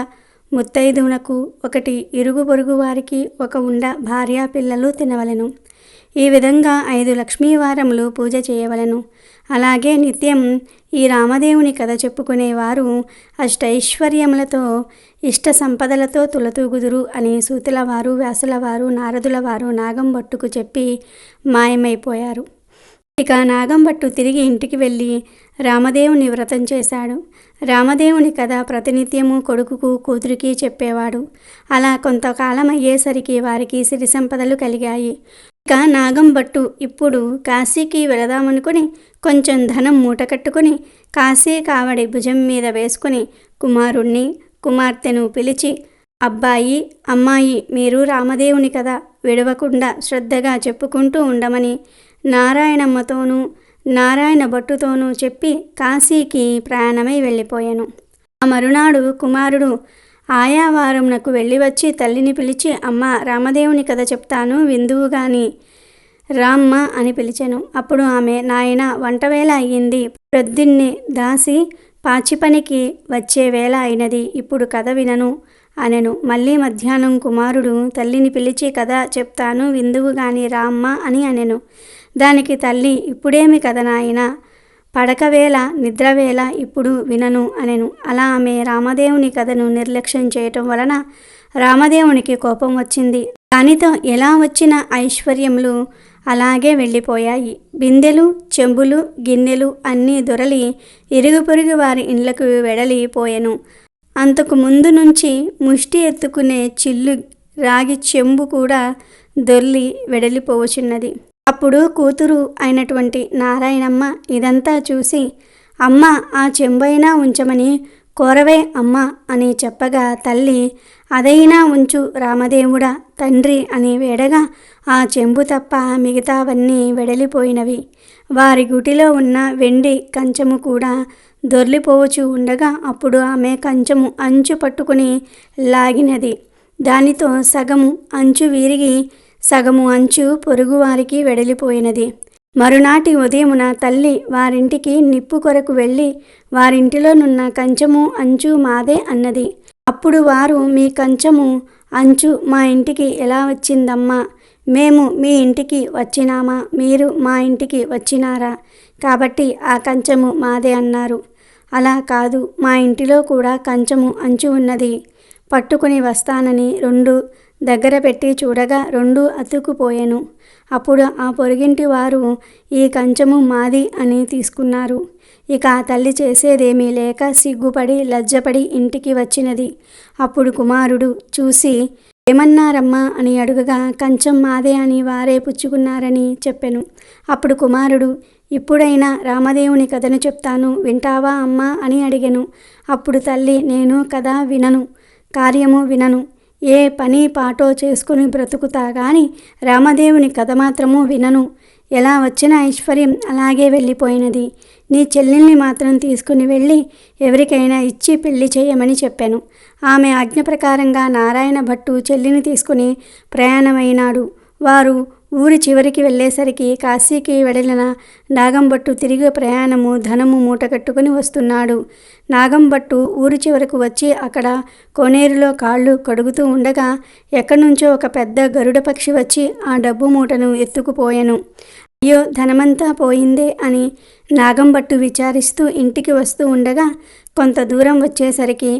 ముత్తైదువులకు, 1 ఇరుగు పొరుగు వారికి, 1 ఉండ భార్యా పిల్లలు తినవలెను. ఈ విధంగా 5 లక్ష్మీవారములు పూజ చేయవలెను. అలాగే నిత్యం ఈ రామదేవుని కథ చెప్పుకునేవారు అష్టైశ్వర్యములతో ఇష్ట సంపదలతో తులతూగుదురు అని సూతుల వారు, వ్యాసుల వారు, నారదుల వారు నాగంభట్టుకు చెప్పి మాయమైపోయారు. ఇక నాగంభట్టు తిరిగి ఇంటికి వెళ్ళి రామదేవుని వ్రతం చేశాడు. రామదేవుని కథ ప్రతినిత్యము కొడుకుకు, కూతురికి చెప్పేవాడు. అలా కొంతకాలం అయ్యేసరికి వారికి సిరి సంపదలు కలిగాయి. ఇక నాగంభట్టు ఇప్పుడు కాశీకి వెళదామనుకుని కొంచెం ధనం మూటకట్టుకుని కాశీ కావడి భుజం మీద వేసుకుని కుమారుణ్ణి, కుమార్తెను పిలిచి, అబ్బాయి, అమ్మాయి, మీరు రామదేవుని కథ విడవకుండా శ్రద్ధగా చెప్పుకుంటూ ఉండమని నారాయణమ్మతోనూ నారాయణ భట్టుతోనూ చెప్పి కాశీకి ప్రయాణమై వెళ్ళిపోయాను. ఆ మరునాడు కుమారుడు ఆయా వారమునకు వెళ్ళి వచ్చి తల్లిని పిలిచి, అమ్మ, రామదేవుని కథ చెప్తాను విందువు గాని రామ్మ అని పిలిచెను. అప్పుడు ఆమె, నాయన, వంటవేళ అయ్యింది, ప్రొద్దున్నే దాసి పాచి పనికి వచ్చే వేళ అయినది, ఇప్పుడు కథ వినను అనెను. మళ్ళీ మధ్యాహ్నం కుమారుడు తల్లిని పిలిచి కథ చెప్తాను విందువు గాని రామ్మ అని అనెను. దానికి తల్లి, ఇప్పుడేమి కథ నాయనా, పడకవేళ నిద్రవేళ, ఇప్పుడు వినను అనెను. అలా ఆమె రామదేవుని కథను నిర్లక్ష్యం చేయటం వలన రామదేవునికి కోపం వచ్చింది. దానితో ఎలా వచ్చిన ఐశ్వర్యములు అలాగే వెళ్ళిపోయాయి. బిందెలు, చెంబులు, గిన్నెలు అన్నీ దొరలి ఇరుగు పొరుగు వారి ఇండ్లకు వెడలిపోయెను. అంతకు ముందు నుంచి ముష్టి ఎత్తుకునే చిల్లు రాగి చెంబు కూడా దొర్లి వెడలిపోవచున్నది. అప్పుడు కూతురు అయినటువంటి నారాయణమ్మ ఇదంతా చూసి, అమ్మ, ఆ చెంబైనా ఉంచమని కోరవే అమ్మ అని చెప్పగా తల్లి, అదైనా ఉంచు రామదేవుడా తండ్రి అని వేడగా ఆ చెంబు తప్ప మిగతావన్నీ వెడలిపోయినవి. వారి గుటిలో ఉన్న వెండి కంచము కూడా దొర్లిపోవచ్చు ఉండగా అప్పుడు ఆమె కంచము అంచు పట్టుకుని లాగినది. దానితో సగము అంచు విరిగి సగము అంచు పొరుగువారికి వెడలిపోయినది. మరునాటి ఉదయమున తల్లి వారింటికి నిప్పు కొరకు వెళ్ళి వారింటిలోనున్న కంచము అంచు మాదే అన్నది. అప్పుడు వారు, మీ కంచము అంచు మా ఇంటికి ఎలా వచ్చిందమ్మా? మేము మీ ఇంటికి వచ్చినామా? మీరు మా ఇంటికి వచ్చినారా? కాబట్టి ఆ కంచము మాదే అన్నారు. అలా కాదు, మా ఇంటిలో కూడా కంచము అంచు ఉన్నది. పట్టుకుని వస్తానని 2 దగ్గర పెట్టి చూడగా 2 అతుక్కుపోయెను. అప్పుడు ఆ పొరుగింటి వారు ఈ కంచము మాది అని తీసుకున్నారు. ఇక ఆ తల్లి చేసేదేమీ లేక సిగ్గుపడి లజ్జపడి ఇంటికి వచ్చినది. అప్పుడు కుమారుడు చూసి, ఏమన్నారమ్మా అని అడుగగా కంచం మాదే అని వారే పుచ్చుకున్నారని చెప్పెను. అప్పుడు కుమారుడు, ఇప్పుడైనా రామదేవుని కథను చెప్తాను వింటావా అమ్మా అని అడిగెను. అప్పుడు తల్లి, నేను కథ వినను, కార్యము వినను, ఏ పని పాటో చేసుకుని బ్రతుకుతా గాని రామదేవుని కథ మాత్రము వినను. ఎలా వచ్చిన ఐశ్వర్యం అలాగే వెళ్ళిపోయినది. నీ చెల్లెల్ని మాత్రం తీసుకుని వెళ్ళి ఎవరికైనా ఇచ్చి పెళ్లి చేయమని చెప్పాను. ఆమె ఆజ్ఞ ప్రకారంగా నారాయణ భట్టు చెల్లిని తీసుకుని ప్రయాణమైనాడు. వారు ఊరి చివరికి వెళ్ళేసరికి కాశీకి వెడలిన నాగంభట్టు తిరిగి ప్రయాణము ధనము మూటకట్టుకుని వస్తున్నాడు. నాగంభట్టు ఊరి చివరకు వచ్చి అక్కడ కోనేరులో కాళ్ళు కడుగుతూ ఉండగా ఎక్కడి నుంచో ఒక పెద్ద గరుడ పక్షి వచ్చి ఆ డబ్బు మూటను ఎత్తుకుపోయెను. అయ్యో, ధనమంతా పోయిందే అని నాగంభట్టు విచారిస్తూ ఇంటికి వస్తూ ఉండగా కొంత దూరం వచ్చేసరికి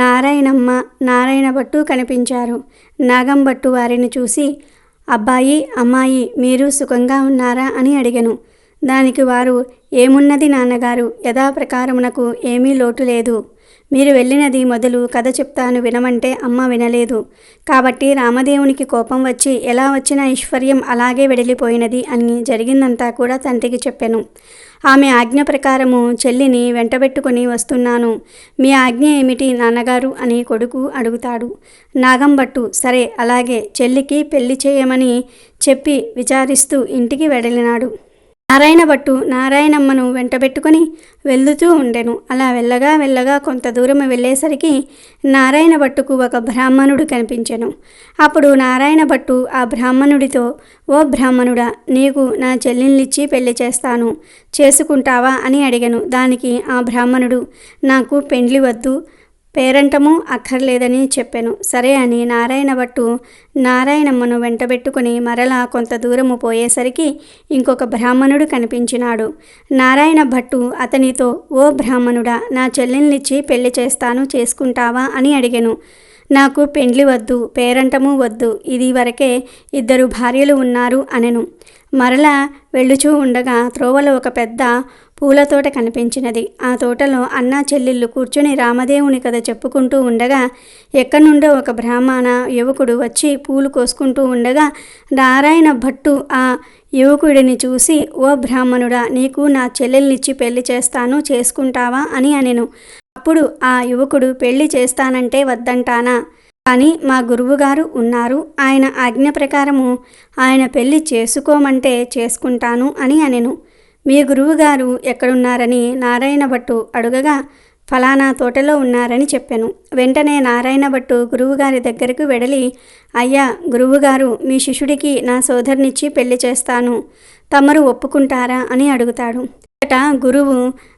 నారాయణమ్మ, నారాయణ భట్టు కనిపించారు. నాగంభట్టు వారిని చూసి, అబ్బాయి, అమ్మాయి, మీరు సుఖంగా ఉన్నారా అని అడిగెను. దానికి వారు, ఏమున్నది నాన్నగారు, యథాప్రకారమునకు ఏమీ లోటు లేదు. మీరు వెళ్ళినది మొదలు కథ చెప్తాను వినమంటే అమ్మ వినలేదు. కాబట్టి రామదేవునికి కోపం వచ్చి ఎలా వచ్చిన ఐశ్వర్యం అలాగే వెడలిపోయినది అని జరిగిందంతా కూడా తండ్రికి చెప్పెను. ఆమె ఆజ్ఞ ప్రకారము చెల్లిని వెంటబెట్టుకుని వస్తున్నాను. మీ ఆజ్ఞ ఏమిటి నాన్నగారు అని కొడుకు అడుగుతాడు. నాగంభట్టు, సరే అలాగే, చెల్లికి పెళ్లి చేయమని చెప్పి విచారిస్తూ ఇంటికి వెడలినాడు. నారాయణ భట్టు నారాయణమ్మను వెంటబెట్టుకుని వెళ్తూ ఉండెను. అలా వెళ్ళగా కొంత దూరం వెళ్ళేసరికి నారాయణ భట్టుకు ఒక బ్రాహ్మణుడు కనిపించెను. అప్పుడు నారాయణ భట్టు ఆ బ్రాహ్మణుడితో, ఓ బ్రాహ్మణుడా, నీకు నా చెల్లెల్నిచ్చి పెళ్లి చేస్తాను, చేసుకుంటావా అని అడిగెను. దానికి ఆ బ్రాహ్మణుడు, నాకు పెండ్లి వద్దు, పేరంటము అక్కర్లేదని చెప్పాను. సరే అని నారాయణ భట్టు నారాయణమ్మను వెంటబెట్టుకుని మరలా కొంత దూరము పోయేసరికి ఇంకొక బ్రాహ్మణుడు కనిపించినాడు. నారాయణ భట్టు అతనితో, ఓ బ్రాహ్మణుడా, నా చెల్లెల్నిచ్చి పెళ్లి చేస్తాను, చేసుకుంటావా అని అడిగాను. నాకు పెండ్లి వద్దు, పేరంటము వద్దు, ఇది వరకే 2 భార్యలు ఉన్నారు అనెను. మరలా వెళ్ళుచూ ఉండగా త్రోవలో ఒక పెద్ద పూల తోట కనిపించినది. ఆ తోటలో అన్నా చెల్లెళ్ళు కూర్చుని రామదేవుని కథ చెప్పుకుంటూ ఉండగా ఎక్కడి నుండో ఒక బ్రాహ్మణ యువకుడు వచ్చి పూలు కోసుకుంటూ ఉండగా నారాయణ భట్టు ఆ యువకుడిని చూసి, ఓ బ్రాహ్మణుడా, నీకు నా చెల్లెల్నిచ్చి పెళ్లి చేస్తాను, చేసుకుంటావా అని అనెను. అప్పుడు ఆ యువకుడు, పెళ్లి చేస్తానంటే వద్దంటానా, కానీ మా గురువుగారు ఉన్నారు, ఆయన ఆజ్ఞ ప్రకారము ఆయన పెళ్లి చేసుకోమంటే చేసుకుంటాను అని అనెను. మీ గురువుగారు ఎక్కడున్నారని నారాయణ భట్టు అడుగగా ఫలానా తోటలో ఉన్నారని చెప్పాను. వెంటనే నారాయణ భట్టు గురువుగారి దగ్గరకు వెడలి, అయ్యా గురువుగారు, మీ శిష్యుడికి నా సోదరునిచ్చి పెళ్లి చేస్తాను, తమరు ఒప్పుకుంటారా అని అడుగుతాడు. గురువు,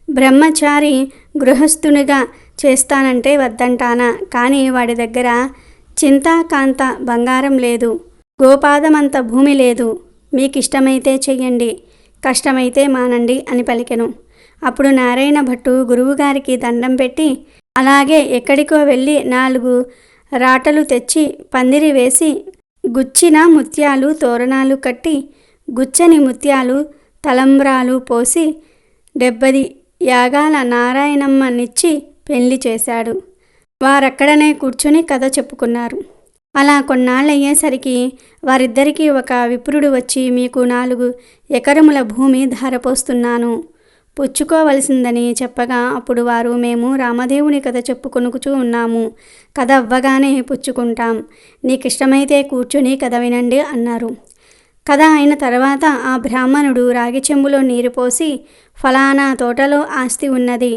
బ్రహ్మచారి గృహస్థునిగా చేస్తానంటే వద్దంటానా, కానీ వాడి దగ్గర చింతాకాంత బంగారం లేదు, గోపాదమంత భూమి లేదు, మీకిష్టమైతే చెయ్యండి, కష్టమైతే మానండి అని పలికెను. అప్పుడు నారాయణ భట్టు గురువుగారికి దండం పెట్టి, అలాగే ఎక్కడికో వెళ్ళి 4 రాటలు తెచ్చి పందిరి వేసి గుచ్చిన ముత్యాలు తోరణాలు కట్టి గుచ్చని ముత్యాలు తలంబ్రాలు పోసి 70 యాగాల నారాయణమ్మనిచ్చి పెళ్లి చేశాడు. వారక్కడనే కూర్చుని కథ చెప్పుకున్నారు. అలా కొన్నాళ్ళయ్యేసరికి వారిద్దరికీ ఒక విప్రుడు వచ్చి, మీకు 4 ఎకరముల భూమి ధారపోస్తున్నాను, పుచ్చుకోవలసిందని చెప్పగా అప్పుడు వారు, మేము రామదేవుని కథ చెప్పుకొనుకుచూ ఉన్నాము, కథ అవ్వగానే పుచ్చుకుంటాం, నీకిష్టమైతే కూర్చుని కథ వినండి అన్నారు. కథ అయిన తర్వాత ఆ బ్రాహ్మణుడు రాగి చెంబులో నీరు పోసి, ఫలానా తోటలో ఆస్తి ఉన్నది,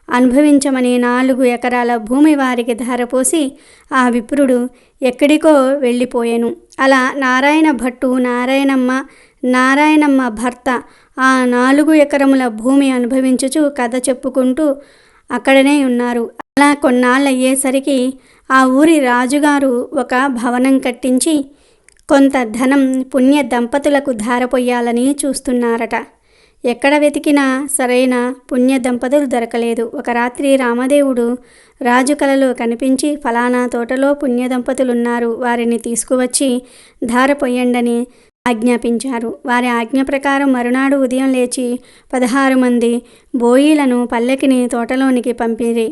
అనుభవించమని 4 ఎకరాల భూమి వారికి ధారపోసి ఆ విప్రుడు ఎక్కడికో వెళ్ళిపోయాను. అలా నారాయణ భట్టు నారాయణమ్మ భర్త ఆ 4 ఎకరముల భూమి అనుభవించుచు కథ చెప్పుకుంటూ అక్కడనే ఉన్నారు. అలా కొన్నాళ్ళయ్యేసరికి ఆ ఊరి రాజుగారు ఒక భవనం కట్టించి కొంత ధనం పుణ్య దంపతులకు ధారపోయాలని చూస్తున్నారట. ఎక్కడ వెతికినా సరైన పుణ్య దంపతులు దొరకలేదు. ఒక రాత్రి రామదేవుడు రాజు కలలో కనిపించి, ఫలానా తోటలో పుణ్య దంపతులున్నారు, వారిని తీసుకువచ్చి ధారపోయండని ఆజ్ఞాపించారు. వారి ఆజ్ఞ ప్రకారం మరునాడు ఉదయం లేచి 16 మంది బోయీలను పల్లెకిని తోటలోనికి పంపిరి.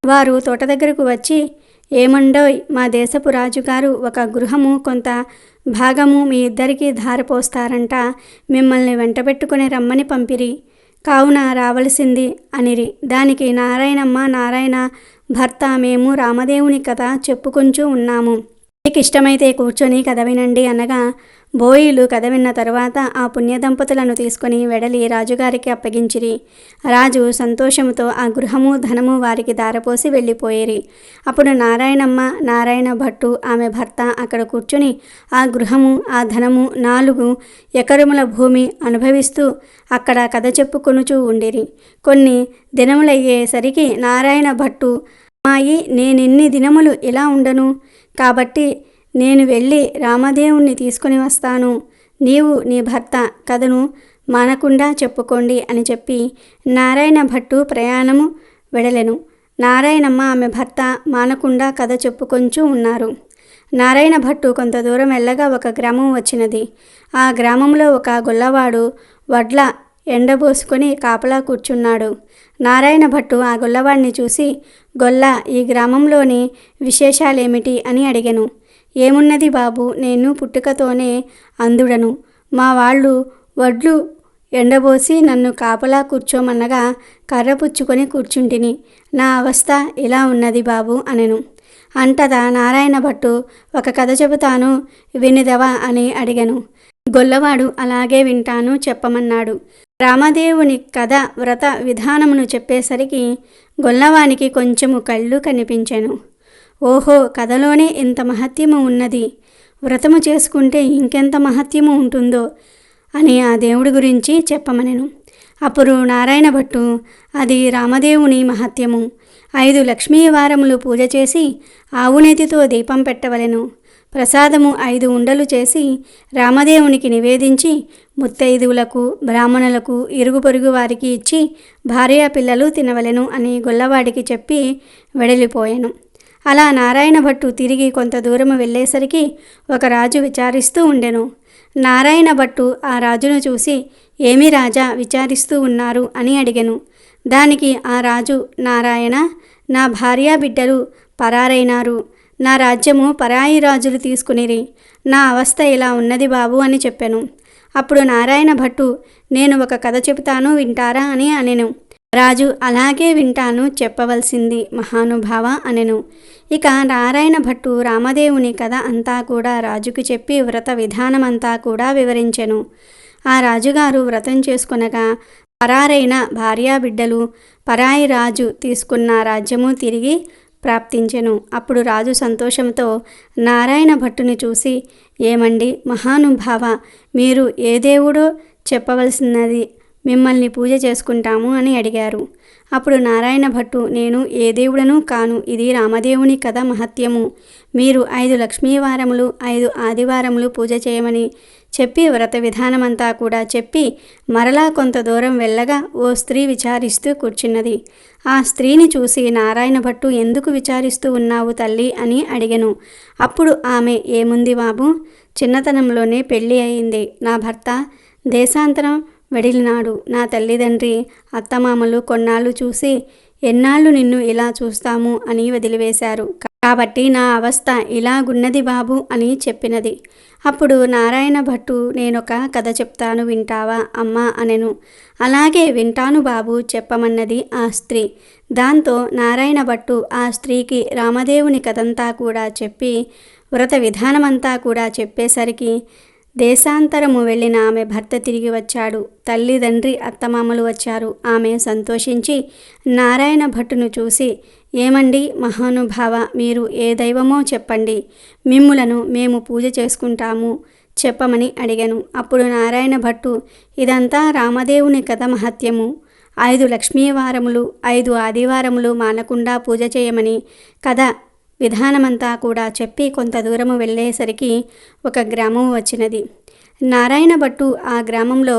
వారు తోట దగ్గరకు వచ్చి, ఏమండోయ్, మా దేశపు రాజుగారు ఒక గృహము కొంత భాగము మీ ఇద్దరికీ ధారపోస్తారంట, మిమ్మల్ని వెంటబెట్టుకుని రమ్మని పంపిరి, కావున రావలసింది అనిరి. దానికి నారాయణ భర్త, మేము రామదేవుని కథ చెప్పుకుంటూ ఉన్నాము, మీకు ఇష్టమైతే కూర్చొని కథ వినండి అనగా బోయిలు కథ విన్న తరువాత ఆ పుణ్య దంపతులను తీసుకుని వెడలి రాజుగారికి అప్పగించిరి. రాజు సంతోషముతో ఆ గృహము ధనము వారికి ధారపోసి వెళ్ళిపోయేరి. అప్పుడు నారాయణ భట్టు ఆమె భర్త అక్కడ కూర్చుని ఆ గృహము ఆ ధనము 4 ఎకరముల భూమి అనుభవిస్తూ అక్కడ కథ చెప్పుకొనుచూ ఉండిరి. కొన్ని దినములయ్యేసరికి నారాయణ భట్టు, అమ్మాయి, నేనిన్ని దినములు ఇలా ఉండను, కాబట్టి నేను వెళ్ళి రామదేవుణ్ణి తీసుకుని వస్తాను, నీవు నీ భర్త కథను మానకుండా చెప్పుకోండి అని చెప్పి నారాయణ భట్టు ప్రయాణము వెడలెను. నారాయణమ్మ ఆమె భర్త మానకుండా కథ చెప్పుకొంచూ ఉన్నారు. నారాయణ భట్టు కొంత దూరం వెళ్ళగా ఒక గ్రామం వచ్చినది. ఆ గ్రామంలో ఒక గొల్లవాడు వడ్ల ఎండబోసుకొని కాపలా కూర్చున్నాడు. నారాయణ భట్టు ఆ గొల్లవాడిని చూసి, గొల్ల, ఈ గ్రామంలోని విశేషాలేమిటి అని అడిగెను. ఏమున్నది బాబు, నేను పుట్టుకతోనే అందుడను, మా వాళ్ళు వడ్లు ఎండబోసి నన్ను కాపలా కూర్చోమన్నగా కర్ర పుచ్చుకొని కూర్చుంటిని, నా అవస్థ ఇలా ఉన్నది బాబు అనెను. అంటదా నారాయణ భట్టు, ఒక కథ చెబుతాను, వినిదవా అని అడిగెను. గొల్లవాడు అలాగే వింటాను చెప్పమన్నాడు. రామదేవుని కథ వ్రత విధానమును చెప్పేసరికి గొల్లవానికి కొంచెము కళ్ళు కనిపించెను. ఓహో, కథలోనే ఇంత మహత్యము ఉన్నది, వ్రతము చేసుకుంటే ఇంకెంత మహత్యము ఉంటుందో అని ఆ దేవుడి గురించి చెప్పమనెను. అప్పుడు నారాయణ భట్టు, అది రామదేవుని మహత్యము. 5 లక్ష్మీ వారములు పూజ చేసి ఆవునేతితో దీపం పెట్టవలెను. ప్రసాదము 5 ఉండలు చేసి రామదేవునికి నివేదించి ముత్తైదువులకు, బ్రాహ్మణులకు, ఇరుగు పొరుగు వారికి ఇచ్చి భార్యా పిల్లలు తినవలెను అని గొల్లవాడికి చెప్పి వెడలిపోయెను. అలా నారాయణ భట్టు తిరిగి కొంత దూరము వెళ్ళేసరికి ఒక రాజు విచారిస్తూ ఉండెను. నారాయణ భట్టు ఆ రాజును చూసి, ఏమి రాజా విచారిస్తూ ఉన్నారు అని అడిగెను. దానికి ఆ రాజు, నారాయణ, నా భార్యా బిడ్డలు పరారైనారు. నా రాజ్యము పరాయి రాజులు తీసుకునిరి. నా అవస్థ ఇలా ఉన్నది బాబు అని చెప్పెను. అప్పుడు నారాయణ భట్టు, నేను ఒక కథ చెబుతాను వింటారా అని అనెను. రాజు, అలాగే వింటాను, చెప్పవలసింది మహానుభావ అనెను. ఇక నారాయణ భట్టు రామదేవుని కథ అంతా కూడా రాజుకు చెప్పి వ్రత విధానమంతా కూడా వివరించెను. ఆ రాజుగారు వ్రతం చేసుకొనగా పరారైన భార్యాబిడ్డలు, పరాయి రాజు తీసుకున్న రాజ్యము తిరిగి ప్రాప్తించెను. అప్పుడు రాజు సంతోషంతో నారాయణ భట్టుని చూసి, ఏమండి మహానుభావ, మీరు ఏ దేవుడో చెప్పవలసినది, మిమ్మల్ని పూజ చేసుకుంటాము అని అడిగారు. అప్పుడు నారాయణ భట్టు, నేను ఏ దేవుడనూ కాను, ఇది రామదేవుని కథ మహత్యము. మీరు 5 లక్ష్మీవారములు 5 ఆదివారములు పూజ చేయమని చెప్పి వ్రత విధానమంతా కూడా చెప్పి మరలా కొంత దూరం వెళ్ళగా ఓ స్త్రీ విచారిస్తూ కూర్చున్నది. ఆ స్త్రీని చూసి నారాయణ భట్టు, ఎందుకు విచారిస్తూ ఉన్నావు తల్లి అని అడిగెను. అప్పుడు ఆమె, ఏముంది బాబు, చిన్నతనంలోనే పెళ్ళి అయింది. నా భర్త దేశాంతరం వెడిలినాడు. నా తల్లిదండ్రి అత్తమామలు కొన్నాళ్ళు చూసి, ఎన్నాళ్ళు నిన్ను ఇలా చూస్తాము అని వదిలివేశారు. కాబట్టి నా అవస్థ ఇలాగున్నది బాబు అని చెప్పినది. అప్పుడు నారాయణ భట్టు, నేనొక కథ చెప్తాను వింటావా అమ్మా అనెను. అలాగే వింటాను బాబు, చెప్పమన్నది ఆ స్త్రీ. దాంతో నారాయణ భట్టు ఆ స్త్రీకి రామదేవుని కథంతా కూడా చెప్పి వ్రత విధానమంతా కూడా చెప్పేసరికి దేశాంతరము వెళ్ళిన ఆమె భర్త తిరిగి వచ్చాడు. తల్లిదండ్రి అత్తమామలు వచ్చారు. ఆమె సంతోషించి నారాయణ భట్టును చూసి, ఏమండి మహానుభావ, మీరు ఏ దైవమో చెప్పండి, మిమ్ములను మేము పూజ చేసుకుంటాము చెప్పమని అడిగాను. అప్పుడు నారాయణ భట్టు, ఇదంతా రామదేవుని కథ మహత్యము. 5 లక్ష్మీవారములు 5 ఆదివారములు మానకుండా పూజ చేయమని కథ విధానమంతా కూడా చెప్పి కొంత దూరము వెళ్ళేసరికి ఒక గ్రామం వచ్చినది. నారాయణ భట్టు ఆ గ్రామంలో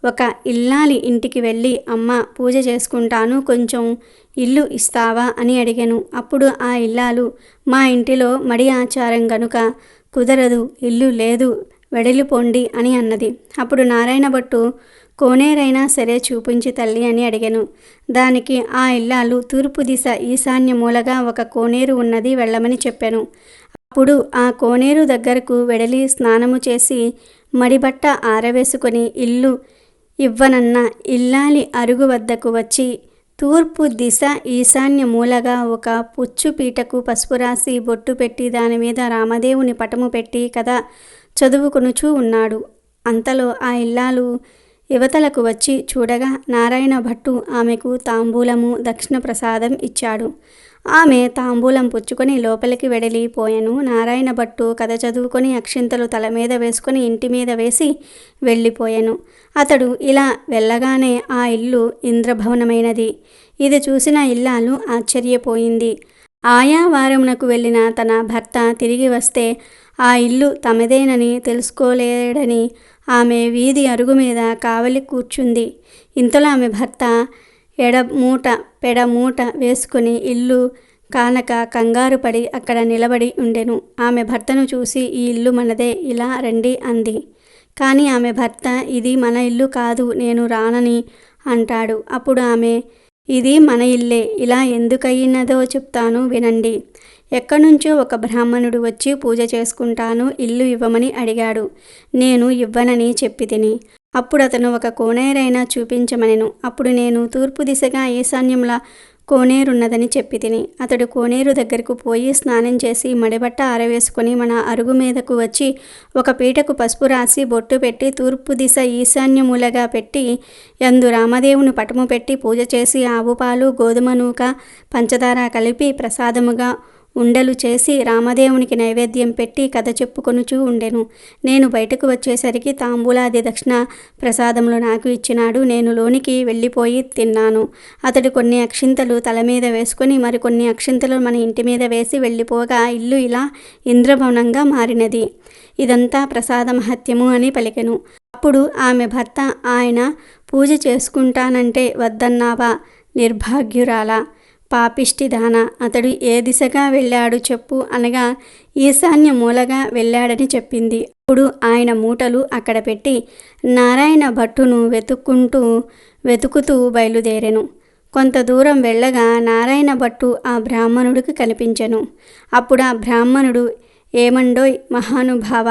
ఒక ఇల్లాలి ఇంటికి వెళ్ళి, అమ్మ పూజ చేసుకుంటాను, కొంచెం ఇల్లు ఇస్తావా అని అడిగాను. అప్పుడు ఆ ఇల్లాలు, మా ఇంటిలో మడి ఆచారం గనుక కుదరదు, ఇల్లు లేదు, వెడలిపోండి అని అన్నది. అప్పుడు నారాయణ భట్టు, కోనేరైనా సరే చూపించి తల్లి అని అడిగాను. దానికి ఆ ఇల్లాలు, తూర్పు దిశ ఈశాన్య మూలగా ఒక కోనేరు ఉన్నది, వెళ్ళమని చెప్పాను. అప్పుడు ఆ కోనేరు దగ్గరకు వెడలి స్నానము చేసి మడిబట్ట ఆరవేసుకొని ఇల్లు ఇవ్వనన్న ఇల్లాలి అరుగు వద్దకు వచ్చి తూర్పు దిశ ఈశాన్య మూలగా ఒక పుచ్చు పీటకు పసుపు రాసి బొట్టు పెట్టి దాని మీద రామదేవుని పటము పెట్టి కథ చదువుకొనుచూ ఉన్నాడు. అంతలో ఆ ఇల్లాలు యువతలకు వచ్చి చూడగా నారాయణ భట్టు ఆమెకు తాంబూలము దక్షిణ ప్రసాదం ఇచ్చాడు. ఆమె తాంబూలం పుచ్చుకొని లోపలికి వెడలిపోయాను. నారాయణ భట్టు కథ చదువుకొని అక్షింతలు తల మీద వేసుకొని ఇంటి మీద వేసి వెళ్ళిపోయాను. అతడు ఇలా వెళ్ళగానే ఆ ఇల్లు ఇంద్రభవనమైనది. ఇది చూసిన ఇల్లాలు ఆశ్చర్యపోయింది. ఆయా వారమునకు వెళ్ళిన తన భర్త తిరిగి వస్తే ఆ ఇల్లు తమదేనని తెలుసుకోలేడని ఆమె వీధి అరుగు మీద కావలి కూర్చుంది. ఇంతలో ఆమె భర్త పెడమూట వేసుకుని ఇల్లు కానక కంగారు పడి అక్కడ నిలబడి ఉండెను. ఆమె భర్తను చూసి, ఈ ఇల్లు మనదే, ఇలా రండి అంది. కానీ ఆమె భర్త, ఇది మన ఇల్లు కాదు, నేను రానని అంటాడు. అప్పుడు ఆమె, ఇది మన ఇల్లే, ఇలా ఎందుకయ్యినదో చెప్తాను వినండి. ఎక్కడ్నుంచో ఒక బ్రాహ్మణుడు వచ్చి పూజ చేసుకుంటాను, ఇల్లు ఇవ్వమని అడిగాడు. నేను ఇవ్వనని చెప్పి తిని. అప్పుడు అతను ఒక కోనేరైనా చూపించమనెను. అప్పుడు నేను తూర్పు దిశగా ఈశాన్యంలా కోనేరున్నదని చెప్పి తిని. అతడు కోనేరు దగ్గరకు పోయి స్నానం చేసి మడిబట్ట ఆరవేసుకొని మన అరుగు మీదకు వచ్చి ఒక పీటకు పసుపు రాసి బొట్టు పెట్టి తూర్పు దిశ ఈశాన్యమూలగా పెట్టి యందు రామదేవుని పటము పెట్టి పూజ చేసి ఆవు పాలు, గోధుమ నూక, పంచదార కలిపి ప్రసాదముగా ఉండలు చేసి రామదేవునికి నైవేద్యం పెట్టి కథ చెప్పుకొనుచూ ఉండెను. నేను బయటకు వచ్చేసరికి తాంబూలాది దక్షిణ ప్రసాదములు నాకు ఇచ్చినాడు. నేను లోనికి వెళ్ళిపోయి తిన్నాను. అతడు కొన్ని అక్షింతలు తల మీద వేసుకొని మరికొన్ని అక్షింతలు మన ఇంటి మీద వేసి వెళ్ళిపోగా ఇల్లు ఇలా ఇంద్రభవనంగా మారినది. ఇదంతా ప్రసాద మహత్యము అని పలికెను. అప్పుడు ఆమె భర్త, ఆయన పూజ చేసుకుంటానంటే వద్దన్నావా? నిర్భాగ్యురాలా, పాపిష్టిదాన, అతడు ఏ దిశగా వెళ్ళాడు చెప్పు అనగా ఈశాన్య మూలగా వెళ్ళాడని చెప్పింది. అప్పుడు ఆయన మూటలు అక్కడ పెట్టి నారాయణ భట్టును వెతుకుతూ బయలుదేరెను. కొంత దూరం వెళ్ళగా నారాయణ భట్టు ఆ బ్రాహ్మణుడికి కనిపించెను. అప్పుడు ఆ బ్రాహ్మణుడు, ఏమండోయ్ మహానుభావ,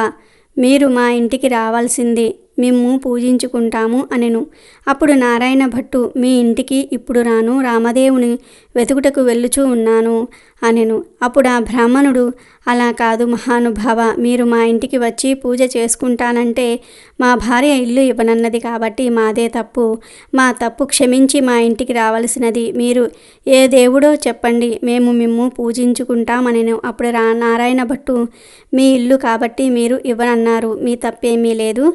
మీరు మా ఇంటికి రావాల్సింది, మేము పూజించుకుంటాము అనెను. అప్పుడు నారాయణ భట్టు, మీ ఇంటికి ఇప్పుడు రాను, రామదేవుని వెతుకుటకు వెళ్ళుచూ ఉన్నాను అనెను. అప్పుడు ఆ బ్రాహ్మణుడు, అలా కాదు మహానుభావ, మీరు మా ఇంటికి వచ్చి పూజ చేసుకుంటానంటే మా భార్య ఇల్లు ఇవ్వనన్నది కాబట్టి మాదే తప్పు. మా తప్పు క్షమించి మా ఇంటికి రావలసినది. మీరు ఏ దేవుడో చెప్పండి, మేము మిమ్ము పూజించుకుంటామనెను. అప్పుడు నారాయణ భట్టు, మీ ఇల్లు కాబట్టి మీరు ఇవ్వనన్నారు, మీ తప్పేమీ లేదు,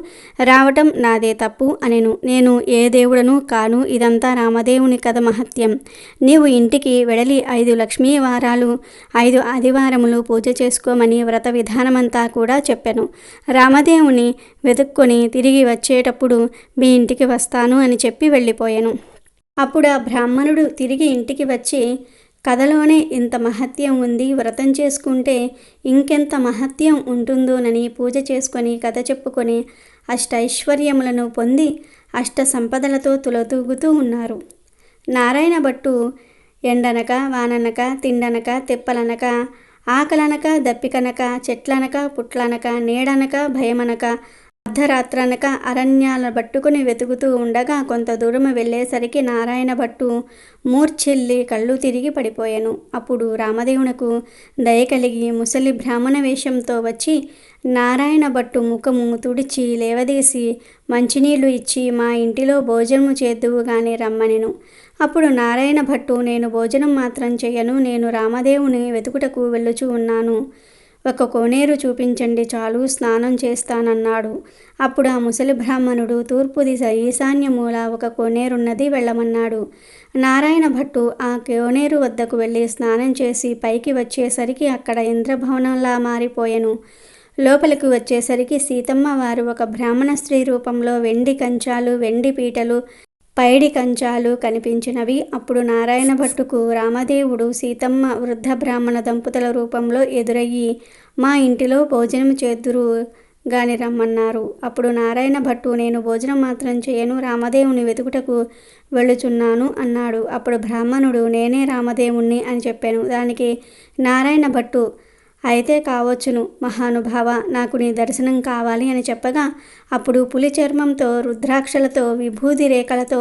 రావటం నాదే తప్పు అనెను. నేను ఏ దేవుడను కాను, ఇదంతా రామదేవుని కథ మహత్యం. నీవు ఇంటికి వెడలి 5 లక్ష్మీ వారాలు 5 ఆదివారములు పూజ చేసుకోమని వ్రత విధానమంతా కూడా చెప్పెను. రామదేవుని వెతుక్కొని తిరిగి వచ్చేటప్పుడు మీ ఇంటికి వస్తాను అని చెప్పి వెళ్ళిపోయాను. అప్పుడు ఆ బ్రాహ్మణుడు తిరిగి ఇంటికి వచ్చి, కథలోనే ఇంత మహత్యం ఉంది, వ్రతం చేసుకుంటే ఇంకెంత మహత్యం ఉంటుందోనని పూజ చేసుకొని కథ చెప్పుకొని అష్టైశ్వర్యములను పొంది అష్ట సంపదలతో తులతూగుతూ ఉన్నారు. నారాయణ భట్టు ఎండనక వాననక తిండనక తెప్పలనక ఆకలనక దప్పికనక చెట్లనక పుట్లనక నీడనక భయమనక అర్ధరాత్రనక అరణ్యాల పట్టుకుని వెతుకుతూ ఉండగా కొంత దూరం వెళ్ళేసరికి నారాయణ భట్టు మూర్ఛిల్లి కళ్ళు తిరిగి పడిపోయాను. అప్పుడు రామదేవునకు దయ కలిగి ముసలి బ్రాహ్మణ వేషంతో వచ్చి నారాయణ భట్టు ముఖము తుడిచి లేవదీసి మంచినీళ్లు ఇచ్చి మా ఇంటిలో భోజనము చేద్దువు గాని రమ్మనెను. అప్పుడు నారాయణ భట్టు, నేను భోజనం మాత్రం చెయ్యను, నేను రామదేవుని వెతుకుటకు వెళ్ళుచూ ఉన్నాను, ఒక కోనేరు చూపించండి చాలు, స్నానం చేస్తానన్నాడు. అప్పుడు ఆ ముసలి బ్రాహ్మణుడు తూర్పు దిశ ఈశాన్య మూల ఒక కోనేరున్నది, వెళ్ళమన్నాడు. నారాయణ భట్టు ఆ కోనేరు వద్దకు వెళ్ళి స్నానం చేసి పైకి వచ్చేసరికి అక్కడ ఇంద్రభవనంలా మారిపోయెను. లోపలికి వచ్చేసరికి సీతమ్మ వారు ఒక బ్రాహ్మణ స్త్రీ రూపంలో వెండి కంచాలు, వెండి పీటలు, పైడి కంచాలు కనిపించినవి. అప్పుడు నారాయణ భట్టుకు రామదేవుడు సీతమ్మ వృద్ధ బ్రాహ్మణ దంపతుల రూపంలో ఎదురయ్యి మా ఇంటిలో భోజనం చేద్దురు గాని రమ్మన్నారు. అప్పుడు నారాయణ భట్టు, నేను భోజనం మాత్రం చేయను, రామదేవుని వెతుకుటకు వెళ్ళుచున్నాను అన్నాడు. అప్పుడు బ్రాహ్మణుడు, నేనే రామదేవుణ్ణి అని చెప్పాను. దానికి నారాయణ భట్టు, అయితే కావచ్చును మహానుభావ, నాకు నీ దర్శనం కావాలి అని చెప్పగా అప్పుడు పులి చర్మంతో, రుద్రాక్షలతో, విభూది రేఖలతో,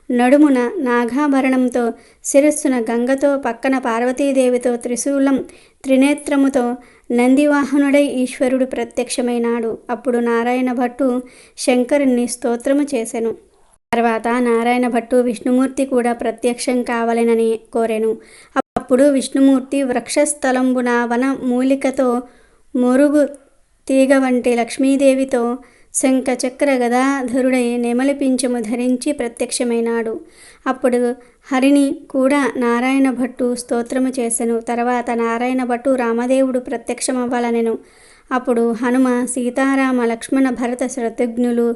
నడుమున నాగాభరణంతో, శిరస్సున గంగతో, పక్కన పార్వతీదేవితో, త్రిశూలం త్రినేత్రముతో నందివాహనుడై ఈశ్వరుడు ప్రత్యక్షమైనాడు. అప్పుడు నారాయణ భట్టు శంకరుణ్ణి స్తోత్రము చేసెను. తర్వాత నారాయణ భట్టు విష్ణుమూర్తి కూడా ప్రత్యక్షం కావాలనని కోరెను. అప్పుడు విష్ణుమూర్తి వృక్షస్థలంబున వన మూలికతో మొరుగు తీగ వంటి లక్ష్మీదేవితో శంఖ చక్ర గదాధరుడై నెమలి పింఛము ధరించి ప్రత్యక్షమైనాడు. అప్పుడు హరిని కూడా నారాయణ భట్టు స్తోత్రము చేసెను. తర్వాత నారాయణ భట్టు రామదేవుడు ప్రత్యక్షమవ్వాలనెను. అప్పుడు హనుమ, సీతారామ, లక్ష్మణ, భరత, శత్రుఘ్నులు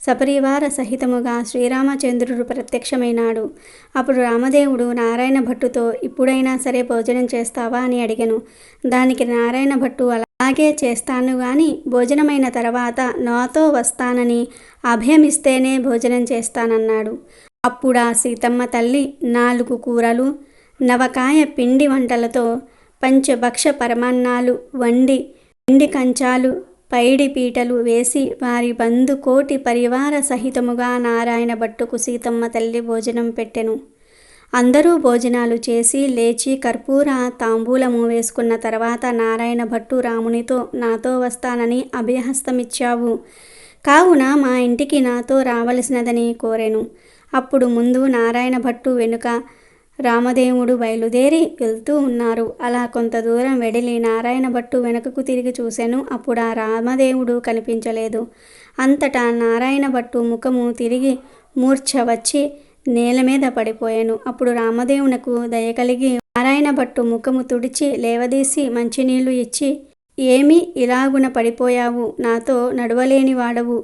సపరివార సహితముగా శ్రీరామచంద్రుడు ప్రత్యక్షమైనాడు. అప్పుడు రామదేవుడు నారాయణ భట్టుతో, ఇప్పుడైనా సరే భోజనం చేస్తావా అని అడిగెను. దానికి నారాయణ భట్టు, అలాగే చేస్తాను గాని భోజనమైన తర్వాత నాతో వస్తానని అభయమిస్తేనే భోజనం చేస్తానన్నాడు. అప్పుడా సీతమ్మ తల్లి 4 కూరలు, నవకాయ పిండి వంటలతో పంచభక్ష పరమాన్నాలు వండి వెండి కంచాలు, పైడి పీటలు వేసి వారి బంధు కోటి పరివార సహితముగా నారాయణ భట్టుకు సీతమ్మ తల్లి భోజనం పెట్టెను. అందరూ భోజనాలు చేసి లేచి కర్పూర తాంబూలము వేసుకున్న తర్వాత నారాయణ భట్టు రామునితో, నాతో వస్తానని అభయహస్తమిచ్చావు కావున మా ఇంటికి నాతో రావలసినదని కోరెను. అప్పుడు ముందు నారాయణ భట్టు, వెనుక రామదేవుడు బయలుదేరి వెళ్తూ ఉన్నారు. అలా కొంత దూరం వెడిలి నారాయణ భట్టు వెనుకకు తిరిగి చూశాను. అప్పుడు ఆ రామదేవుడు కనిపించలేదు. అంతటా నారాయణ భట్టు ముఖము తిరిగి మూర్ఛ వచ్చి నేల మీద పడిపోయాను. అప్పుడు రామదేవునకు దయ కలిగి నారాయణ భట్టు ముఖము తుడిచి లేవదీసి మంచినీళ్లు ఇచ్చి, ఏమి ఇలాగున పడిపోయావు? నాతో నడవలేని వాడవు,